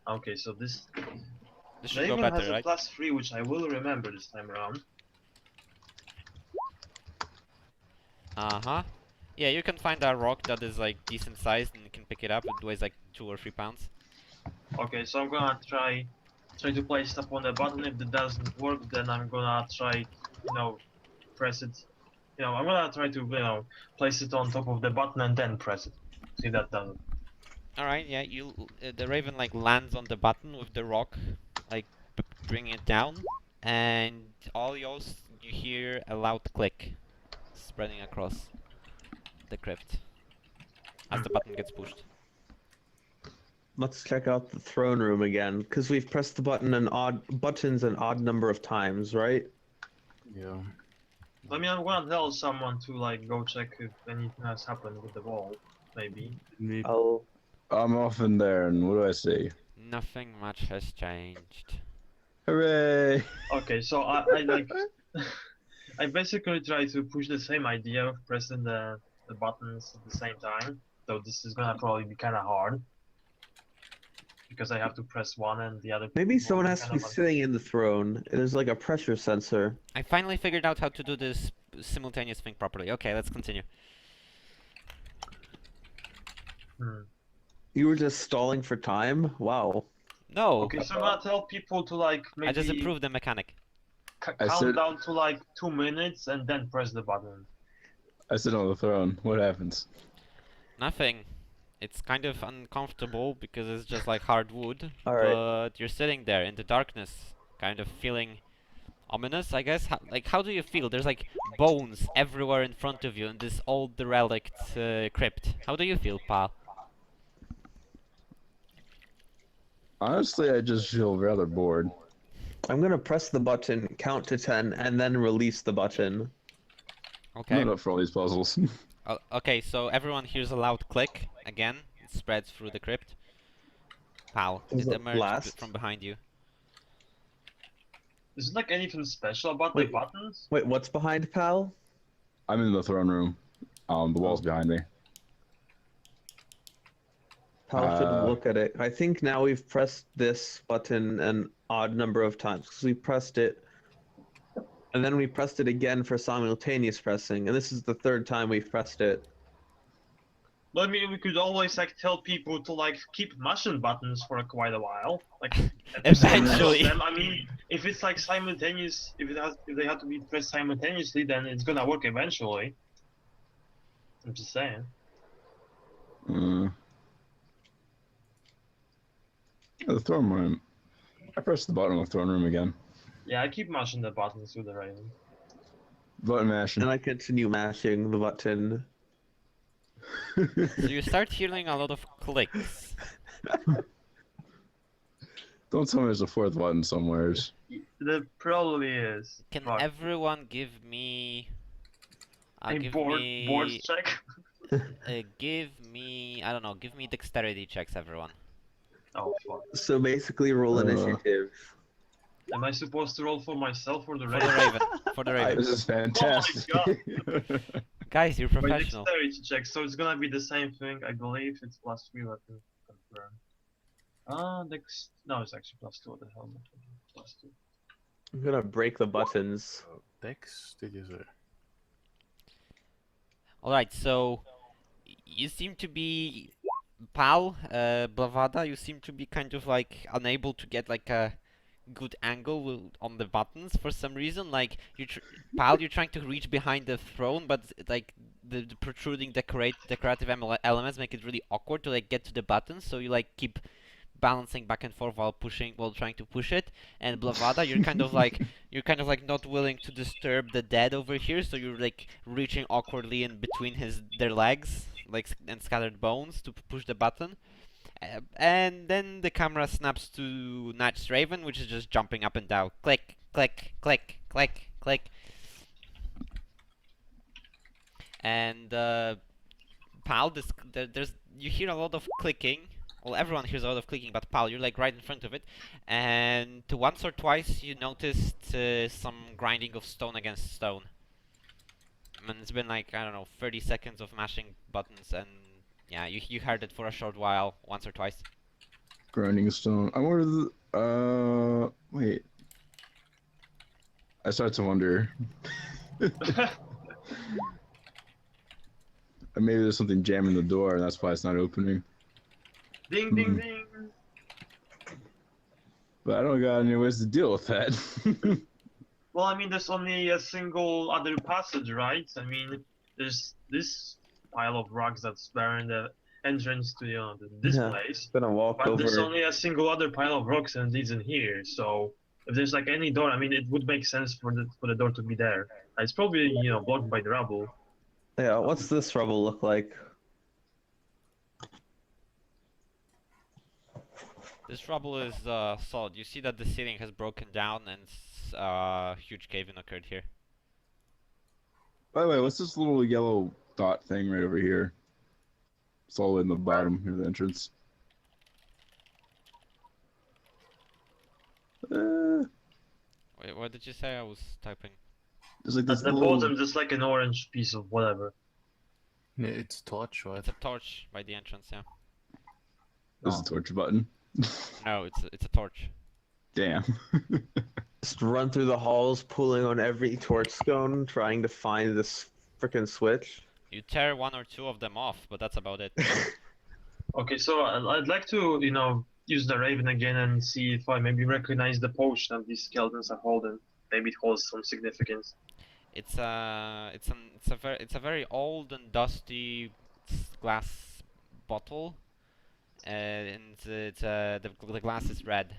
Okay, so this This should go raven better, has a right? +3, which I will remember this time around. Uh-huh. Yeah, you can find a rock that is like decent sized and you can pick it up. It weighs like 2 or 3 pounds. Okay, so I'm gonna try to place it upon the button. If that doesn't work, then I'm gonna try, press it. I'm gonna try to, place it on top of the button and then press it. See if that doesn't. Alright, yeah, the raven like lands on the button with the rock, like bringing it down, and all you hear a loud click spreading across the crypt as the button gets pushed. Let's check out the throne room again, because we've pressed the buttons an odd number of times, right? Yeah. I mean, I'm gonna tell someone to like go check if anything has happened with the wall, maybe. Maybe. Oh, I'm off in there, and what do I see? Nothing much has changed. Hooray! Okay, so I like I basically try to push the same idea of pressing the buttons at the same time. Though this is gonna probably be kind of hard because I have to press one and the other. maybe one someone has to be kind of sitting in the throne. There's like a pressure sensor. I finally figured out how to do this simultaneous thing properly. Okay, let's continue. You were just stalling for time? Wow. No, Okay, so I'm gonna tell people to like maybe I just improved the mechanic. I count said- down to like 2 minutes and then press the button. I sit on the throne. What happens? Nothing. It's kind of uncomfortable because it's just like hard wood, Alright. but you're sitting there in the darkness, kind of feeling ominous, I guess. How do you feel? There's like bones everywhere in front of you in this old derelict crypt. How do you feel, pal? Honestly, I just feel rather bored. I'm gonna press the button, count to 10, and then release the button. Okay. I'm not up for all these puzzles. Okay, so everyone hears a loud click again. It spreads through the crypt. Pal, Is it it emerged blast? from behind you. Is it like anything special about Wait. the buttons? Wait, what's behind Pal? I'm in the throne room. The wall's behind me. How should look at it? I think now we've pressed this button an odd number of times because we pressed it, and then we pressed it again for simultaneous pressing, and this is the third time we've pressed it. But I mean, we could always like tell people to like keep mashing buttons for quite a while, like Eventually. them. I mean, if it's like simultaneous, if they have to be pressed simultaneously, then it's gonna work eventually. I'm just saying. The throne room. I pressed the button on the throne room again. Yeah, I keep mashing the buttons with the Raven. Button mashing. And I continue mashing the button. So you start hearing a lot of clicks. Don't tell me there's a fourth button somewheres. There probably is. Can Fuck. everyone give me... A give board me... check? give me... I don't know, give me dexterity checks, everyone. Oh fuck. So basically, roll initiative. Am I supposed to roll for myself or the For Raven? the Raven. For the Raven. This is fantastic. Guys, you're My professional. dexterity check, so it's gonna be the same thing. I believe it's +3. Let me confirm. No, it's actually +2. What the hell? +2. I'm gonna break the buttons. Dex, did you say? Alright, so... You seem to be... Pal, Blavada, you seem to be kind of like unable to get like a good angle on the buttons for some reason. Like, Pal, you're trying to reach behind the throne, but like the protruding decorative elements make it really awkward to like get to the buttons. So you like keep balancing back and forth while trying to push it. And Blavada, you're kind of like not willing to disturb the dead over here, so you're like reaching awkwardly in between their legs, like and scattered bones to push the button. And then the camera snaps to Natch's Raven, which is just jumping up and down. Click, click, click, click, click. And Pal, you hear a lot of clicking. Well, everyone hears a lot of clicking, but Pal, you're like right in front of it. And once or twice you noticed some grinding of stone against stone. And it's been like, I don't know, 30 seconds of mashing buttons, and yeah, you heard it for a short while, once or twice. Grinding stone. I wonder wait. I start to wonder. Maybe there's something jamming the door and that's why it's not opening. Ding ding ding. But I don't got any ways to deal with that. Well, I mean, there's only a single other passage, right? I mean, there's this pile of rocks that's bearing the entrance to this Yeah. place. Gonna walk But there's over. only a single other pile of rocks and it's in here. So if there's like any door, I mean, it would make sense for the door to be there. It's probably blocked by the rubble. Yeah, what's this rubble look like? This rubble is solid. You see that the ceiling has broken down and a huge cave-in occurred here. By the way, what's this little yellow dot thing right over here? It's all in the bottom near the entrance. Wait, what did you say? I was typing. There's like At this the little... bottom, just like an orange piece of whatever. Yeah, it's torch, right? It's a torch by the entrance, yeah. There's a torch button. No, it's a torch. Damn. Just run through the halls, pulling on every torch stone, trying to find this freaking switch. You tear one or two of them off, but that's about it. Okay, so I'd like to, use the Raven again and see if I maybe recognize the potion that these skeletons are holding. Maybe it holds some significance. It's a very old and dusty glass bottle, and the glass is red.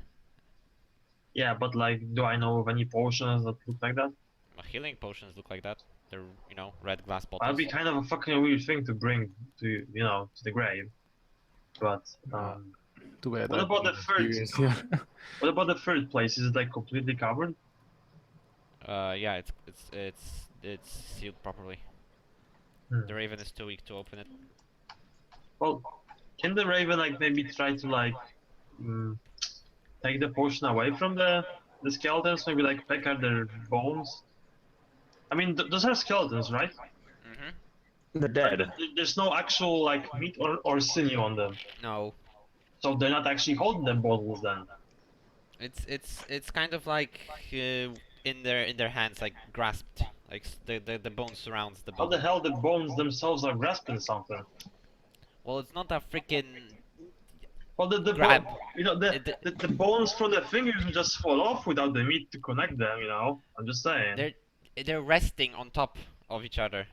Yeah, but like, do I know of any potions that look like that? Healing potions look like that. They're red glass That'd bottles. be kind of a fucking weird thing to bring to to the grave. But Too bad. what I about the didn't third? experience here. What about the third place? Is it like completely covered? Yeah, it's sealed properly. Hmm. The Raven is too weak to open it. Well, can the Raven like maybe try to like take the potion away from the skeletons? Maybe like peck at their bones. I mean, those are skeletons, right? They're dead. There's no actual like meat or sinew on them. No, So they're not actually holding them bottles then. it's kind of like in their hands, like grasped, like the bone surrounds the How the bottle. hell the bones themselves are grasping something? Well, it's not a freaking Well, the grab. you know, It- the bones from the fingers will just fall off without the meat to connect them. You know, I'm just saying. They're resting on top of each other.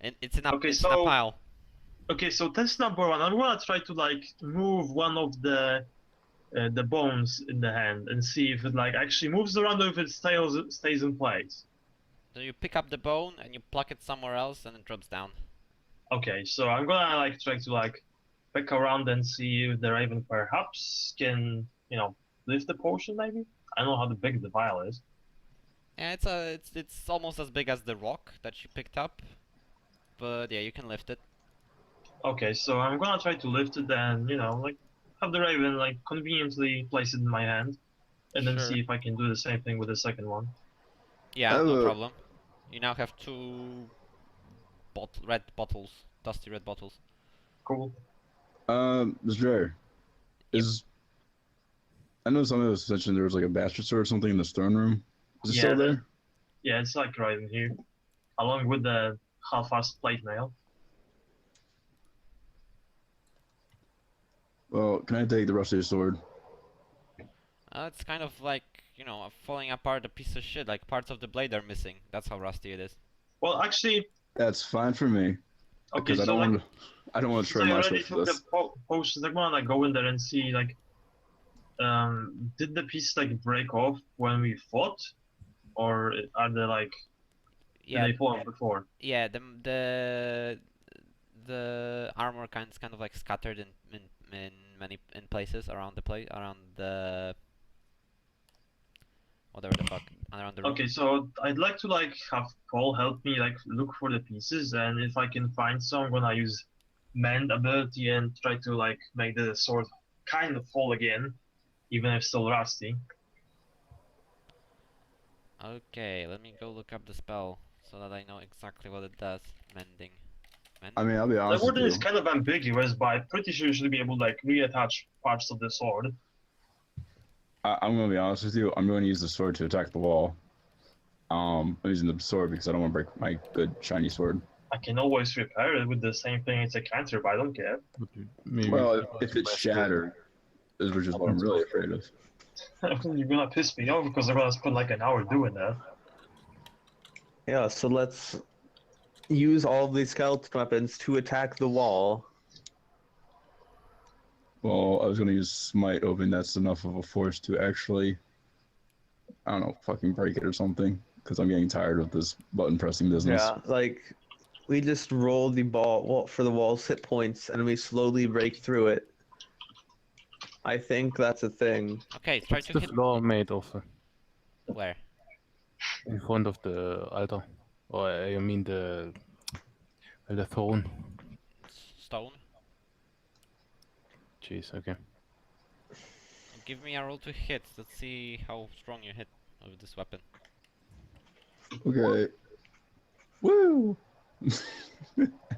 And it's in a Okay, it's in a so- pile. Okay, so test number one. I'm gonna try to like move one of the bones in the hand and see if it like actually moves around or if it stays in place. So you pick up the bone and you pluck it somewhere else and it drops down. Okay, so I'm gonna like try to like back around and see if there even perhaps can lift the potion maybe. I don't know how big the vial is. Yeah, it's almost as big as the rock that you picked up. But yeah, you can lift it. Okay, so I'm gonna try to lift it and like have the raven like conveniently place it in my hand, and then Sure. see if I can do the same thing with the second one. Yeah, no Oh. problem. You now have two red bottles, dusty red bottles. Cool. Mr. Dre, is I know somebody was mentioning there was like a bastard sword or something in the throne room. Is it Yeah, still there? Yeah, it's like right in here, along with the half-assed plate mail. Well, can I take the rusty sword? It's kind of like, falling apart, a piece of shit. Like parts of the blade are missing. That's how rusty it is. Well, actually, That's fine for me. okay, Because so like, I don't want to since try I my already sword for took this. the potions, I'm gonna like go in there and see like, did the pieces like break off when we fought, or are they like, Yeah, did they fall off before? yeah. The armor kind of like scattered in many places around the whatever the fuck around the room. Okay, so I'd like to like have Paul help me like look for the pieces, and if I can find some, I'm gonna use mend ability and try to like make the sword kind of whole again, even if still rusty. Okay, let me go look up the spell so that I know exactly what it does. Mending. I mean, I'll be The honest with wording you. is kind of ambiguous, but I'm pretty sure you should be able to like reattach parts of the sword. I'm going to be honest with you. I'm going to use the sword to attack the wall. I'm using the sword because I don't want to break my good shiny sword. I can always repair it with the same thing. It's a cancer, but I don't care. But maybe Well, if it's shattered, which is what I'm really afraid of. You're gonna piss me off because I'm gonna spend like an hour doing that. Yeah, so let's use all of these skeleton weapons to attack the wall. Well, I was going to use smite, hoping that's enough of a force to actually, I don't know, fucking break it or something. Because I'm getting tired of this button pressing business. Yeah, like we just roll the ball for the wall's hit points and we slowly break through it. I think that's a thing. Okay, try what's to the hit floor made of? where? In front of the altar. Or I mean the throne. Stone. Jeez, okay. Give me a roll to hit. Let's see how strong you hit with this weapon. Okay. Woo!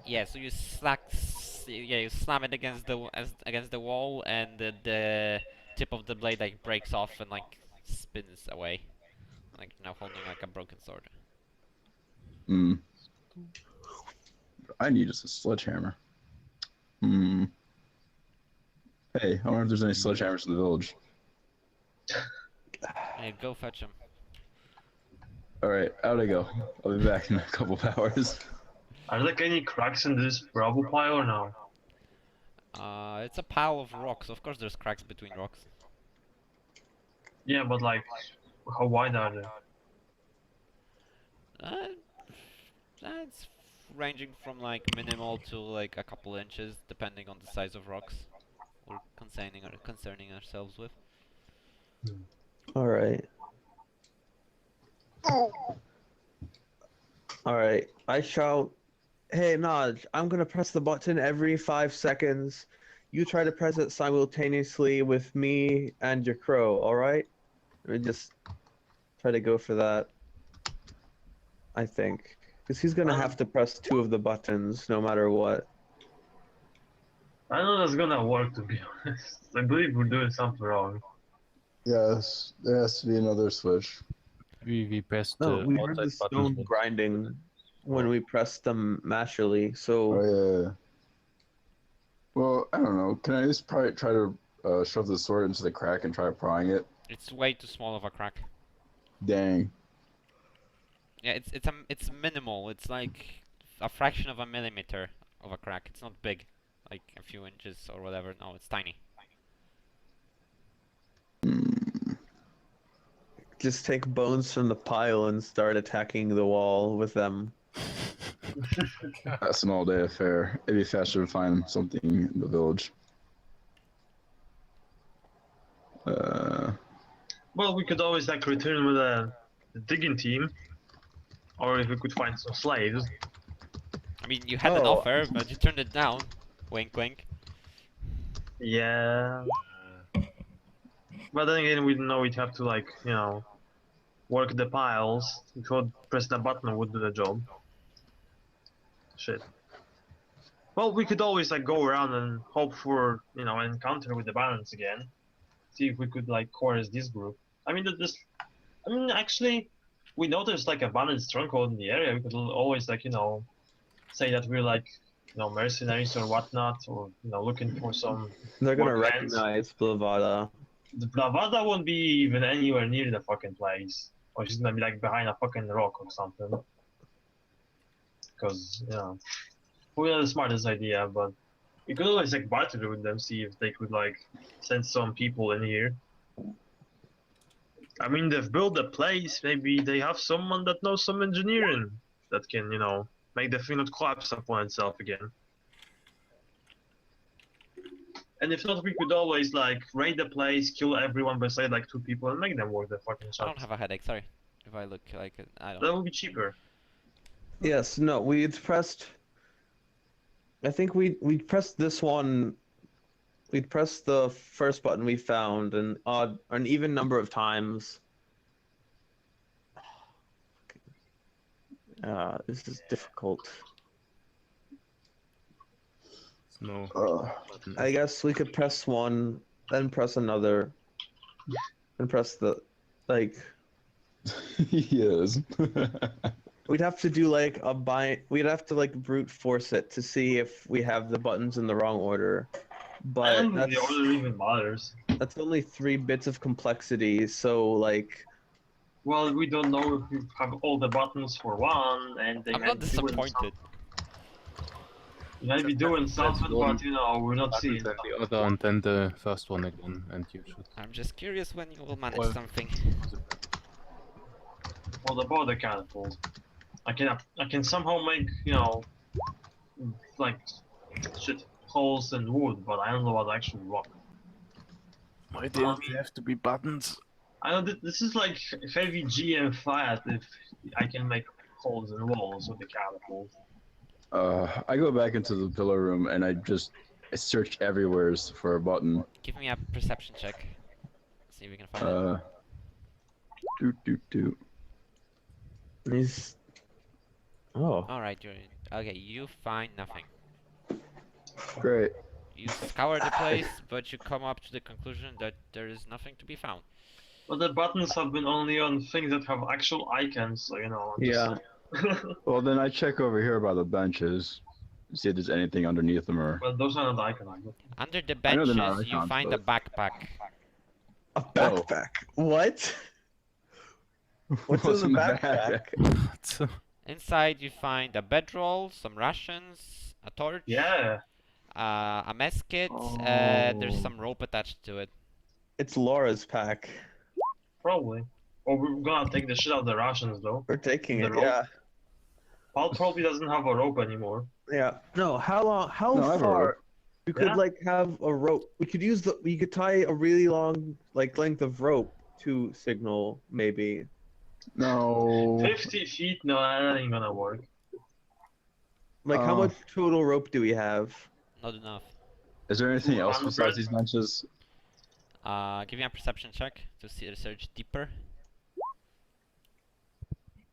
Yeah, so you you slam it against the wall, and the tip of the blade like breaks off and like spins away, like now holding like a broken sword. Hmm. I need just a sledgehammer. Hmm. Hey, I wonder if there's any sledgehammers in the village. Hey, go fetch him. Alright, out I go. I'll be back in a couple of hours. Are there like any cracks in this rubble pile or no? It's a pile of rocks. Of course, there's cracks between rocks. Yeah, but like, how wide are they? It's ranging from like minimal to like a couple inches, depending on the size of rocks we're concerning ourselves with. All right. All right. I shout, "Hey, Naj, I'm gonna press the button every 5 seconds. You try to press it simultaneously with me and your crow. All right? Let me just try to go for that. I think. Because he's gonna have to press 2 of the buttons no matter what. I know that's gonna work, to be honest. I believe we're doing something wrong. Yes, there has to be another switch. We pressed No, the we heard the outside buttons stone once. grinding when we pressed them manually, so... Oh yeah. Well, I don't know. Can I just probably try to shove the sword into the crack and try prying it? It's way too small of a crack. Dang. Yeah, it's minimal. It's like a fraction of a millimeter of a crack. It's not big, like a few inches or whatever. No, it's tiny. Just take bones from the pile and start attacking the wall with them. That's an all-day affair. It'd be faster to find something in the village. Well, we could always like return with the digging team, or if we could find some slaves. I mean, you had an Oh. offer, but you turned it down. Wink, wink. Yeah. But then again, we know we'd have to like, you know, work the piles. If you press the button, would do the job. Shit. Well, we could always like go around and hope for, you know, an encounter with the balance again. See if we could like chorus this group. I mean, actually, we know there's like a balanced stronghold in the area. We could always like, you know, say that we're like, you know, mercenaries or whatnot, or you know, looking for some. They're gonna More hands. recognize Blavada. The Bravada won't be even anywhere near the fucking place, or she's gonna be like behind a fucking rock or something. Because you know, we are the smartest idea, but we could always like barter with them, see if they could like send some people in here. I mean, they've built a place. Maybe they have someone that knows some engineering that can, you know, make the thing not collapse upon itself again. And if not, we could always like raid the place, kill everyone beside like 2 people, and make them work the fucking I shop. don't have a headache. Sorry, if I look like it, I don't. That would be cheaper. Yes, no, we'd pressed... I think we pressed this one... We'd pressed the first button we found an even number of times. This is difficult. No. Uh, I guess we could press one, then press another, and press the... Like... yes. We'd have to do like we'd have to like brute force it to see if we have the buttons in the wrong order. I But don't think the order even matters. that's only 3 bits of complexity, so like... Well, we don't know if we have all the buttons for one, and they I'm might not be doing disappointed. You might be doing something, one. but you know, we're not Button, seeing. then the other, and then the first one again, and you should. I'm just curious when you will manage Well- something. Well, the border catapult. I can somehow make, you know, like shit holes in wood, but I don't know what actually rock. Why do they have to be buttons? I know this is like heavy GM fat if I can make holes in walls with the catapult. I go back into the pillar room and I search everywhere for a button. Give me a perception check. See if we can find it. Doot. He's... Oh. Alright, you're okay. You find nothing. Great. You scour the place, but you come up to the conclusion that there is nothing to be found. But the buttons have been only on things that have actual icons, so you know. I'm just- Well, then I check over here by the benches, see if there's anything underneath them or. Well, those are not icons. Under the I know they're benches, not you icons, find a backpack. A backpack. What? What's in the backpack? Inside, you find a bedroll, some rations, a torch, Yeah. a mess kit. There's Oh. some rope attached to it. It's Laura's pack. Probably. Or we're gonna take the shit out of the rations though. We're taking The it, rope? yeah. Paul probably doesn't have a rope anymore. Yeah. No, how long? How No, I have a far? rope. You could Yeah? like have a rope. We could tie a really long like length of rope to signal maybe. No. 50 feet? No, that ain't gonna work. Like how Oh. much total rope do we have? Not enough. Is there anything else 100. besides these benches? Give me a perception check to see research deeper.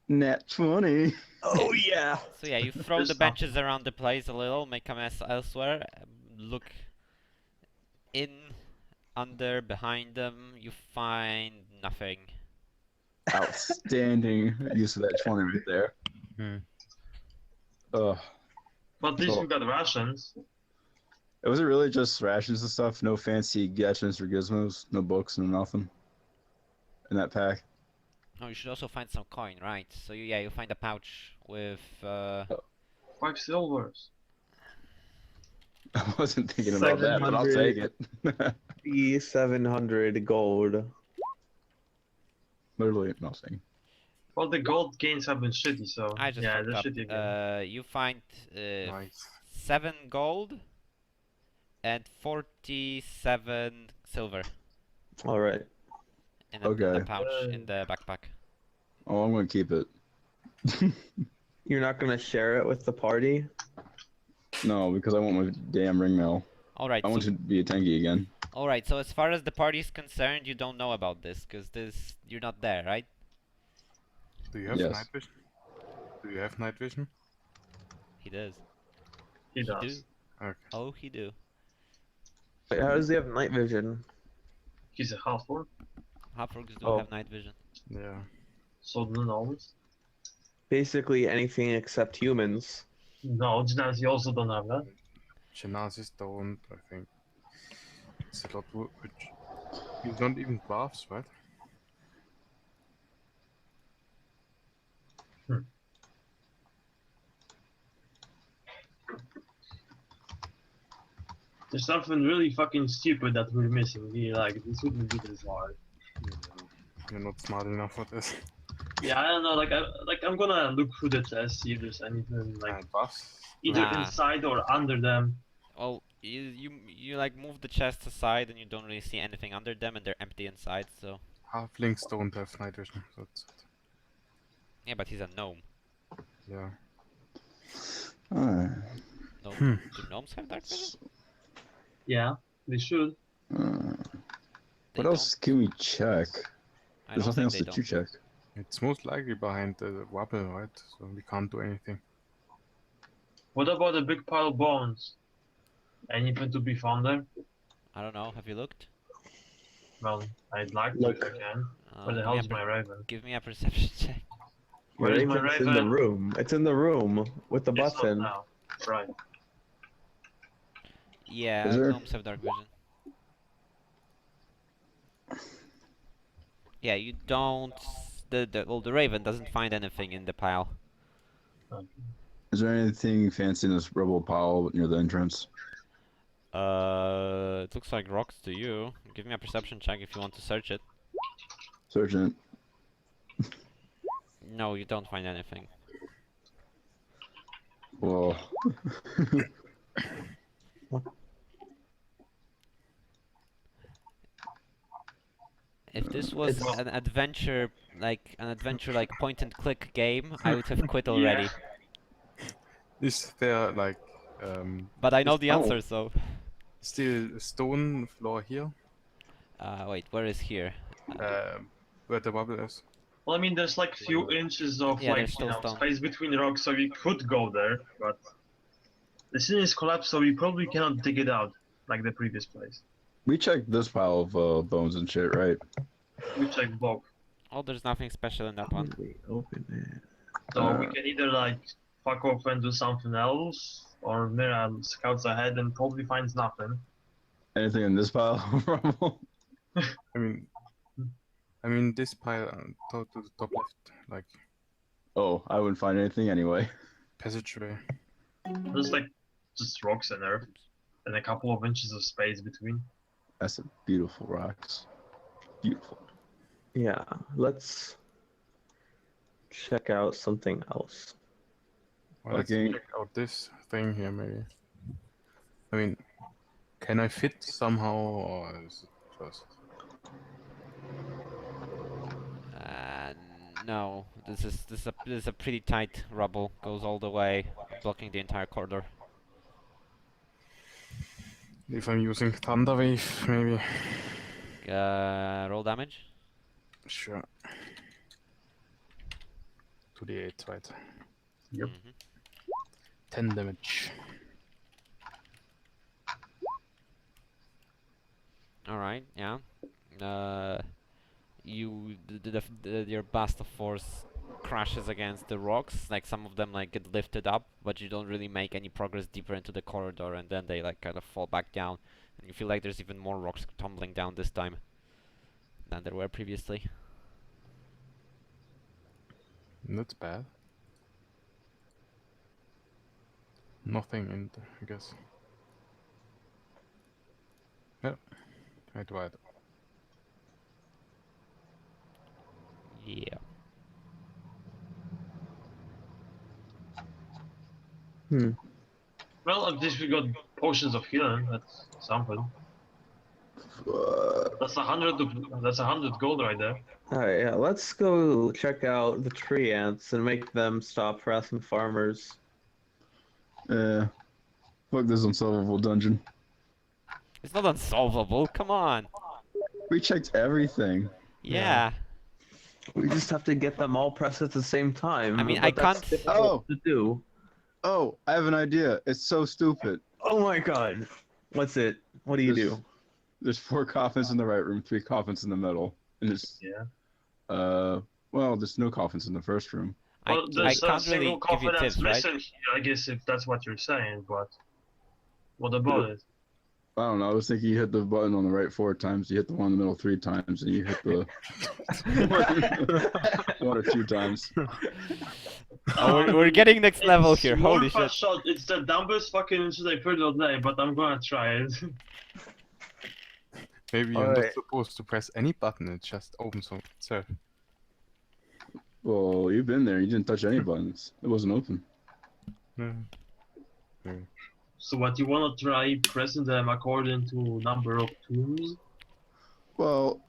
Nat 20. Oh yeah. So yeah, you throw Good the stuff. benches around the place a little, make a mess elsewhere, look in, under, behind them, you find nothing. Outstanding use of that 20 right there. Hmm. Ugh. But at least So- we got rations. Was it really just rations and stuff? No fancy gadgets or gizmos? No books, no nothing? In that pack? Oh, you should also find some coin, right? So yeah, you find a pouch with 5 silvers. I wasn't thinking about that, but I'll take it. 700 gold. Literally nothing. Well, the gold gains have been shitty, so I just yeah, fucked they're up. shitty again. You find Nice. 7 gold and 47 silver All right. in the Okay. pouch in the backpack. Oh, I'm gonna keep it. You're not gonna share it with the party? No, because I want my damn ring mail. All right. I want So, to be a Tengi again. all right. So as far as the party is concerned, you don't know about this because you're not there, right? Do you have Yes. night vision? Do you have night vision? He does. He do. does. Okay. Oh, he do. Wait, how does he have night vision? He's a half orc, Half-orcs do Oh. have night vision. Yeah. so no knowledge. Basically anything except humans. No, Genasi also don't have that. Genazis don't, I think. It's a lot which you don't even dwarfs, right? There's something really fucking stupid that we're missing. This wouldn't be this hard. You're not smart enough for this. Yeah, I don't know. I'm gonna look through the test, see if there's anything like Buffs. either Nah. inside or under them. Well, you like move the chests aside and you don't really see anything under them and they're empty inside. So Halflings don't have night vision. That's it. yeah, but he's a gnome. Yeah. Alright. Do gnomes have dark vision? Yeah, they should. They What else can we check? I There's don't nothing think else they to check. It's most likely behind the wobble, right? So we can't do anything. What about a big pile of bones? Anything to be found there? I don't know. Have you looked? Well, I'd like to Look. if I can. Where give the me hell's a my raven? give me a perception check. Where is my Raven's in the raven? room. It's in the room with the It's not button. now. Right. Yeah, Is there? gnomes have dark vision. Yeah, you don't. The raven doesn't find anything in the pile. Is there anything fancy in this rubble pile near the entrance? It looks like rocks to you. Give me a perception check if you want to search it. Sergeant. No, you don't find anything. Whoa. If this was It's- an adventure like point and click game, I would have quit already. Is there like But I know the Oh. answer, so. still a stone floor here? Wait, where is here? Where the wobble is? Well, I mean, there's like few inches of Yeah, there's still stone. space between rocks, so we could go there, but the ceiling is collapsed, so we probably cannot dig it out like the previous place. We checked this pile of bones and shit, right? We checked both, Oh, there's nothing special in that one. We open it. so we can either like fuck off and do something else, or Mira scouts ahead and probably finds nothing. Anything in this pile of rubble? I mean this pile to the top left, like Oh, I wouldn't find anything anyway. passageway. There's like just rocks in there, and a couple of inches of space between. That's some beautiful rocks. Beautiful. Yeah, let's check out something else. Well, let's Okay. check out this thing here maybe. I mean, can I fit somehow, or is it just... No, this is a pretty tight rubble. Goes all the way, blocking the entire corridor. If I'm using Thunder Wave, maybe. Roll damage. Sure. 2d8, right? Yep. 10 damage. All right. Yeah. Your blast of force crashes against the rocks. Like some of them like get lifted up, but you don't really make any progress deeper into the corridor, and then they like kind of fall back down, and you feel like there's even more rocks tumbling down this time than there were previously. Not bad. Nothing in there, I guess. Yeah, right. Yeah. Well, at least we got potions of healing. That's something. That's 100. That's 100 gold right there. Alright, yeah, let's go check out the tree ants and make them stop harassing farmers. Fuck this unsolvable dungeon. It's not unsolvable. Come on. We checked everything. Yeah. We just have to get them all pressed at the same time. I mean, but I that's can't- difficult to do. Oh, I have an idea. It's so stupid. Oh my god. What's it? What do you do? There's 4 coffins in the right room, 3 coffins in the middle, and there's well, there's no coffins in the first room. Well, I there's a can't really single give you coffin that's tips, right? missing here, I guess, if that's what you're saying. But what about it? I don't know. I was thinking you hit the button on the right 4 times, you hit the one in the middle 3 times, and you hit the 1 or 2 times. Oh, we're getting next level here. Holy shit. Shot. It's the dumbest fucking shit I've heard all day, but I'm gonna try it. Maybe you're not Alright. supposed to press any button, it just opens on itself. Well, you've been there. You didn't touch any buttons. It wasn't open. So what, you wanna try pressing them according to number of tombs? Well,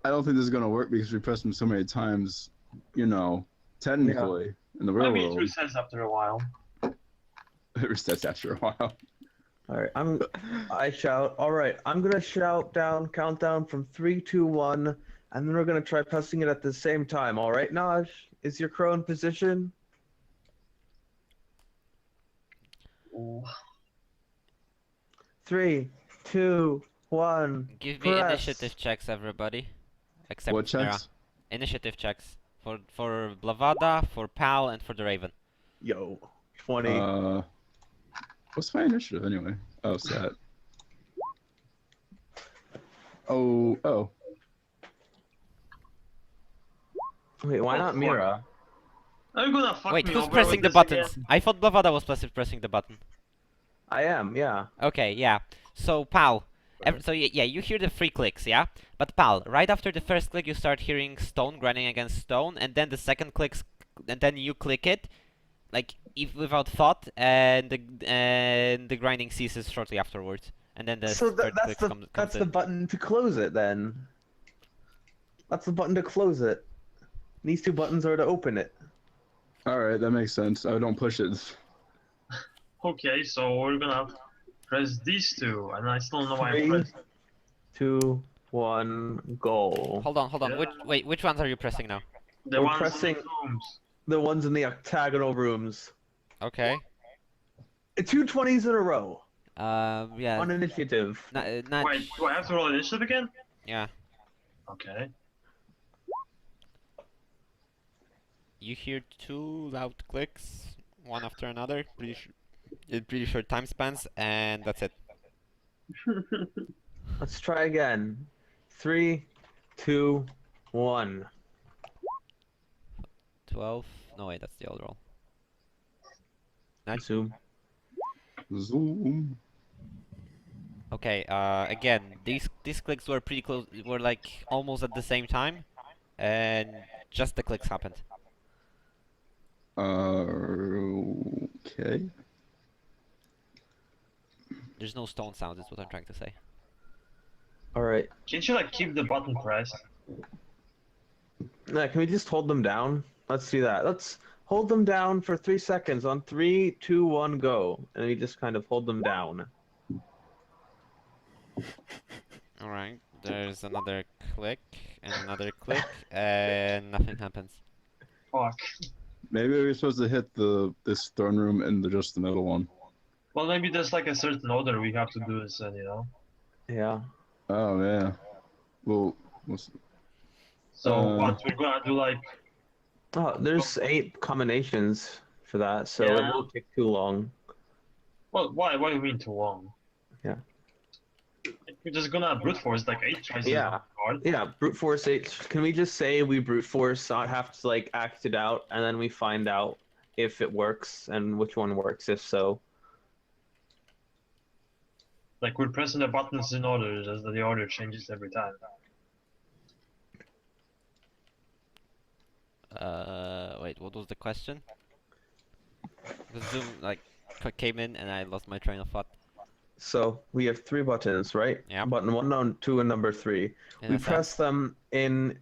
I don't think this is gonna work because we pressed them so many times. You know, technically, in the real Maybe it world, resets after a while. it resets after a while. Alright, I shout. Alright, I'm gonna count down from 3, 2, 1, and then we're gonna try pressing it at the same time. Alright, Naj? Is your crow in position? Ooh. 3, 2, 1. Give me Press. initiative checks, everybody. Except What Mira. checks? Initiative checks. For Blavada, for Pal, and for the Raven. Yo. 20. What's my initiative anyway? Oh, stat. Oh. Wait, why not Mira? Are you gonna fuck Wait, me who's over pressing with the this buttons? again? I thought Blavada was pressing the button. I am, yeah. Okay, yeah. So, Pal. So, yeah, you hear the 3 clicks, yeah? But, Pal, right after the first click, you start hearing stone grinding against stone, and then the second clicks, and then you click it, like, if without thought, and the grinding ceases shortly afterwards. And then the So third that's click the comes that's the in. button to close it then. That's the button to close it. These 2 buttons are to open it. Alright, that makes sense. I don't push it. Okay, so we're gonna press these 2, and I still don't know why I 3, pressed. 2, 1, go. Hold on. Yeah. Which ones are you pressing now? The We're ones pressing- in the rooms. The ones in the octagonal rooms. Okay. 2 20s in a row. Yeah. On initiative. Not. Wait, do I have to roll initiative again? Yeah. Okay. You hear 2 loud clicks, one after another, in pretty short time spans, and that's it. Let's try again. 3, 2, 1. 12. No, wait, that's the old roll. Nice. Zoom. Zoom. Okay, again, these clicks were pretty close, were like almost at the same time, and just the clicks happened. Okay. There's no stone sound, is what I'm trying to say. Alright. Can't you like keep the button pressed? Can we just hold them down? Let's do that. Let's hold them down for 3 seconds. On 3, 2, 1, go. And we just kind of hold them down. Alright, there's another click, and another click, and nothing happens. Fuck. Maybe we're supposed to hit this throne room and just the middle one. Well, maybe there's like a certain order we have to do this in, you know? Yeah. Oh yeah. Well, So Uh, what, we're gonna do like... Oh, there's 8 combinations for that, so it Yeah. won't take too long. Well, why do you mean too long? Yeah. We're just gonna brute force like 8 tries Yeah. on the card. Yeah, brute force 8. Can we just say we brute force, not have to like act it out, and then we find out if it works and which one works, if so. Like we're pressing the buttons in order, just that the order changes every time. Wait, what was the question? The Zoom came in and I lost my train of thought. So we have 3 buttons, right? Yeah. Button 1, 2, and number 3. In We a press sense. them in.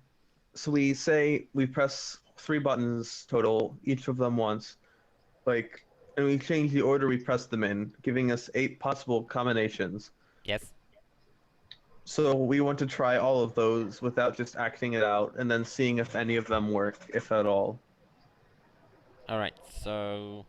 So we say we press 3 buttons total, each of them once, like, and we change the order we press them in, giving us 8 possible combinations. Yes. So we want to try all of those without just acting it out, and then seeing if any of them work, if at all. Alright, so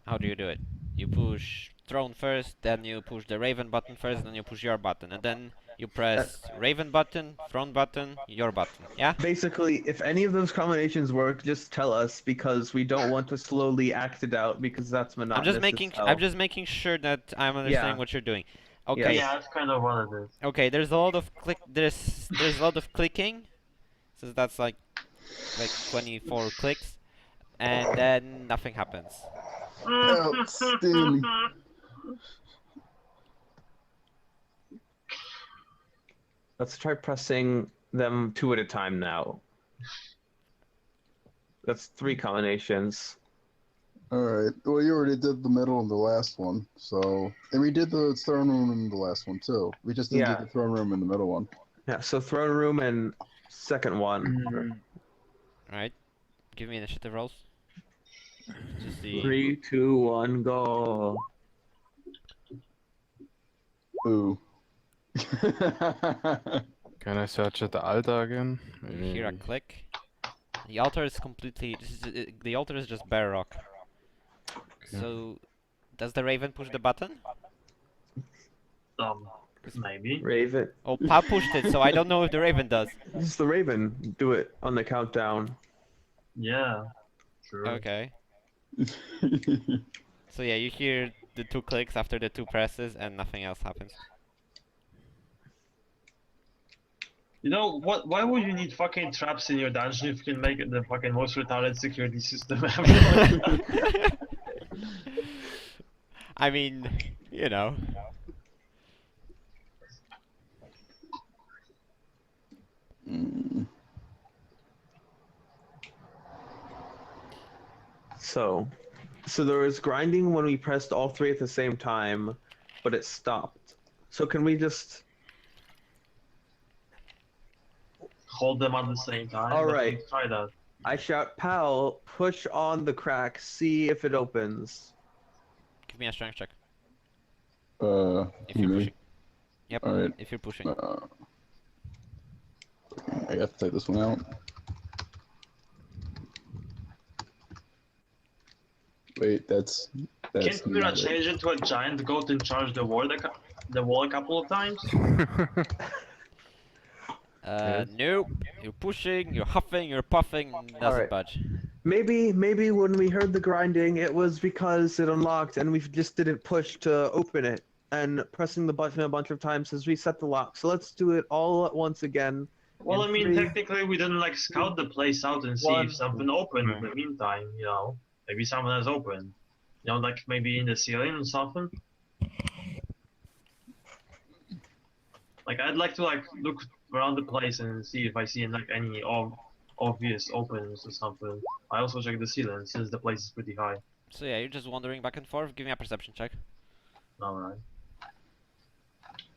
how do you do it? You push throne first, then you push the Raven button first, then you push your button, and then you press Raven button, throne button, your button. Yeah? Basically, if any of those combinations work, just tell us, because we don't want to slowly act it out, because that's monotonous. I'm just making sure that I'm understanding Yeah. what you're doing. Okay. Yes. Yeah, that's kind of what it is. Okay, there's a lot of there's a lot of clicking. So that's like 24 clicks, and then nothing happens. Outstanding. Let's try pressing them 2 at a time now. That's 3 combinations. All right. Well, you already did the middle and the last one, so and we did the throne room in the last one too. We just didn't Yeah. do the throne room in the middle one. Yeah, so throne room and second one. Right? Give me initiative rolls. To see. 3, 2, 1, go. Ooh. Can I search at the altar again? You hear a click. The altar is completely. The altar is just bare rock. So, does the Raven push the button? Maybe. Raven. Oh, Pa pushed it, so I don't know if the Raven does. This is the Raven. Do it on the countdown. Yeah. Sure. Okay. So yeah, you hear the 2 clicks after the 2 presses, and nothing else happens. You know what? Why would you need fucking traps in your dungeon if you can make it the fucking most retarded security system ever? I mean, you know. Mm. So there was grinding when we pressed all 3 at the same time, but it stopped. So can we just... Hold them at the same time. All Let me right. Try that. I shout, pal, push on the crack, see if it opens. Give me a strength check. Me? If you're pushing. Yep, All right. if you're pushing. I got to take this one out. Wait, that's Can't we not not it. change it to a giant goat and charge the wall a couple of times? Nope. You're pushing, you're huffing, you're puffing, doesn't Alright. budge. Maybe when we heard the grinding, it was because it unlocked and we just didn't push to open it. And pressing the button a bunch of times has reset the lock. So let's do it all at once again. Well, In I mean, 3, technically, we didn't like scout the place out and see 1. if something opened in the meantime, you know. Maybe something has opened. You know, like maybe in the ceiling or something. Like, I'd like to like look around the place and see if I see like any obvious openings or something. I also check the ceiling since the place is pretty high. So yeah, you're just wandering back and forth. Give me a perception check. Alright.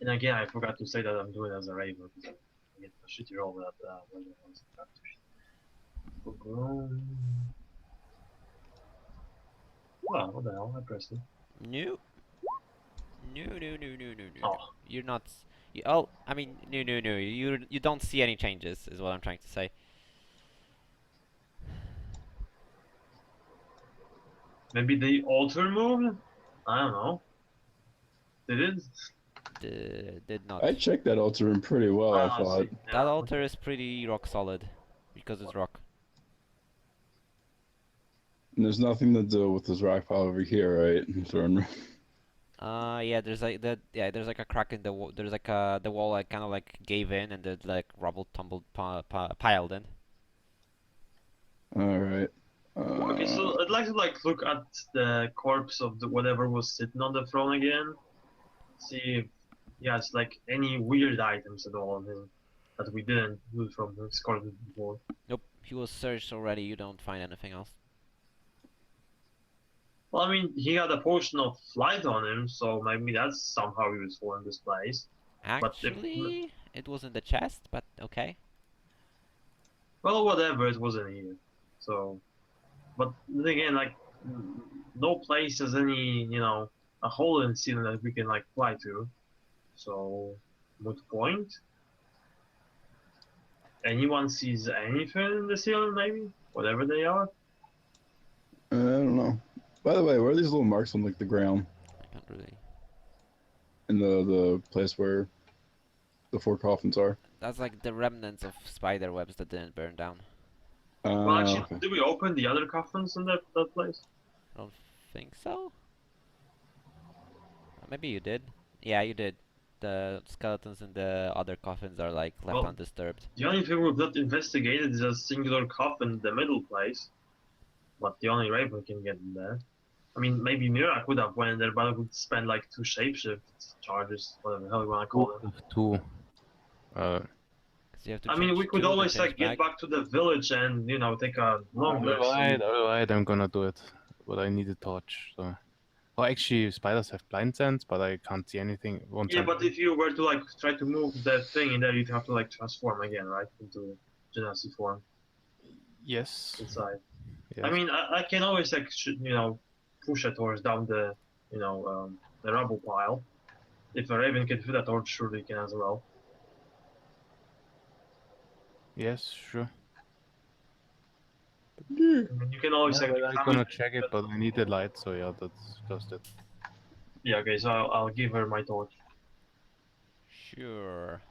And again, I forgot to say that I'm doing it as a raven. Because I get a shitty roll that when it comes to that. Well, what the hell? I pressed it. No. No. Oh. You're not. I mean, no. You don't see any changes, is what I'm trying to say. Maybe the altar moved? I don't know. Did it? Did not. I checked that altar room pretty well, I Ah, thought. see. That Yeah. altar is pretty rock solid because it's rock. And there's nothing to do with this rock pile over here, right? In the throne room. Yeah, there's like that. Yeah, there's like a crack in the wall. There's like the wall like kind of like gave in and the like rubble tumbled piled in. All right. Okay, so I'd like to look at the corpse of the whatever was sitting on the throne again. See if he has like any weird items at all on him that we didn't loot from his corpse before. Nope, he was searched already. You don't find anything else. Well, I mean, he had a potion of flight on him, so maybe that's somehow useful in this place. But if- Actually, it was in the chest, but okay. Well, whatever, it wasn't here. So, but then again, like, no place has any, a hole in the ceiling that we can like fly to. So, moot point. Anyone sees anything in the ceiling, maybe? Whatever they are? I don't know. By the way, where are these little marks on like the ground I can't really. in the place where the 4 coffins are? That's like the remnants of spider webs that didn't burn down. Well, actually, Okay. did we open the other coffins in that place? I don't think so. Maybe you did. Yeah, you did. The skeletons in the other coffins are like left Well- undisturbed. The only thing we've not investigated is a singular coffin in the middle place. But the only Raven can get in there. I mean, maybe Mira could have went there, but it would spend like 2 shapeshift charges, whatever the hell you wanna call them. Two. 'Cause you have to I mean, change we could two, then always change like get back to the village and take a long rest. Alright, I'm gonna do it. But I need a torch, so. Oh, actually, spiders have blind sense, but I can't see anything. One Yeah, time. but if you were to like try to move that thing in there, you'd have to like transform again, right, into Genasi form Yes. inside. Yes. I mean, I can always like push a torch down the the rubble pile. If a Raven can fit a torch, surely he can as well. Yes, sure. I mean, you can always Yeah, like. but I'm gonna check it, but I need the light, so yeah, that's just it. Yeah, okay, so I'll give her my torch. Sure.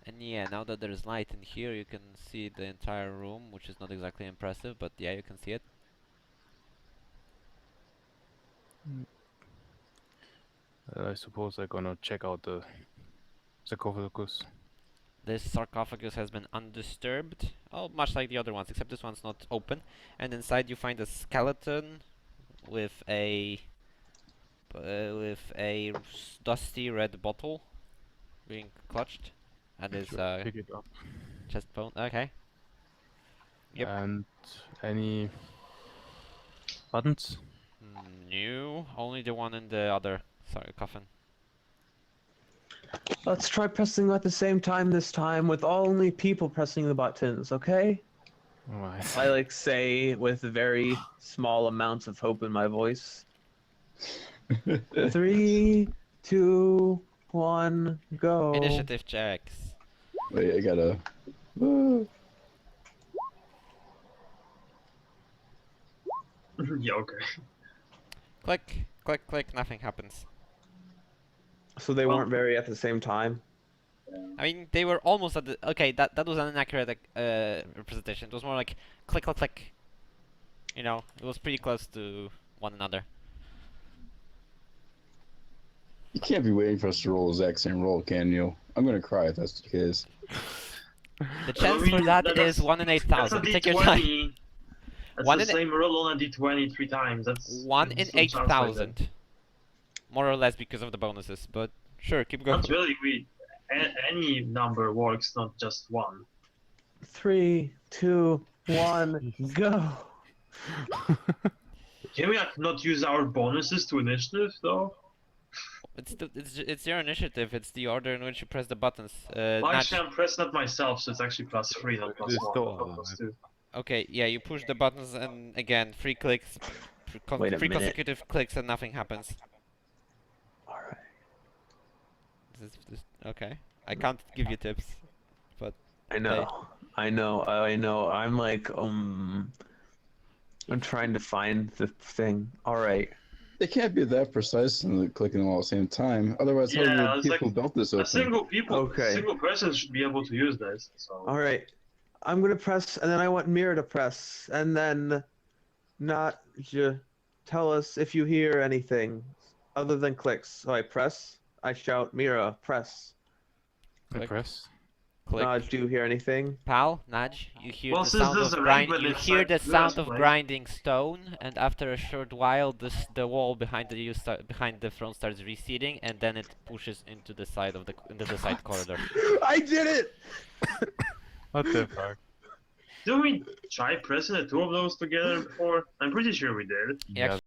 And yeah, now that there's light in here, you can see the entire room, which is not exactly impressive, but yeah, you can see it. I suppose I'm gonna check out the sarcophagus. This sarcophagus has been undisturbed, oh, much like the other ones, except this one's not open. And inside you find a skeleton with a dusty red bottle being clutched, and his Sure, pick it up. chest bone. Okay. Yep. And any buttons? No, only the one in the other coffin. Let's try pressing at the same time this time with only people pressing the buttons, okay? Alright. I like say with very small amounts of hope in my voice. 3, 2, 1, go. Initiative checks. Wait, I gotta. Yeah, okay. Click, click, click. Nothing happens. So they weren't very at the same time. I mean, they were almost at the. Okay, that was an inaccurate representation. It was more like click, click, click. You know, it was pretty close to one another. You can't be waiting for us to roll the exact same roll, can you? I'm gonna cry if that's the case. The chance for that is 1 in 8,000. That's a Take your time. D20. That's 1 the in same roll on a D20 3 times. That's 1 in some chance like that. 8,000. More or less because of the bonuses, but sure, keep going. Not really. Any number works, not just one. 3, 2, 1, go. Can we like, not use our bonuses to initiative though? It's your initiative. It's the order in which you press the buttons. Well, Nudge. actually, I'm pressing it myself, so it's actually +3, not This +1, door, not +2. Okay, yeah, you push the buttons and again, 3 clicks, Wait a three minute. consecutive clicks and nothing happens. Alright. Okay. I can't give you tips. I know. I'm like, I'm trying to find the thing. All right. They can't be that precise and clicking them all at the same time. Otherwise, how Yeah, would it's like people built this open? Okay. single person should be able to use this. So All right. I'm gonna press, and then I want Mira to press, and then not tell us if you hear anything other than clicks. So I press. I shout, Mira, press. I Click. press. Click. Nudge, do you hear anything? Pal, nudge. You hear Well, the since sound there's of a grind. rank You limit, hear like, the let's sound of play. grinding stone, and after a short while, the wall behind behind the front starts receding, and then it pushes into the side of the side corridor. I did it! What the fuck? Did we try pressing the two of those together before? I'm pretty sure we did. Yeah,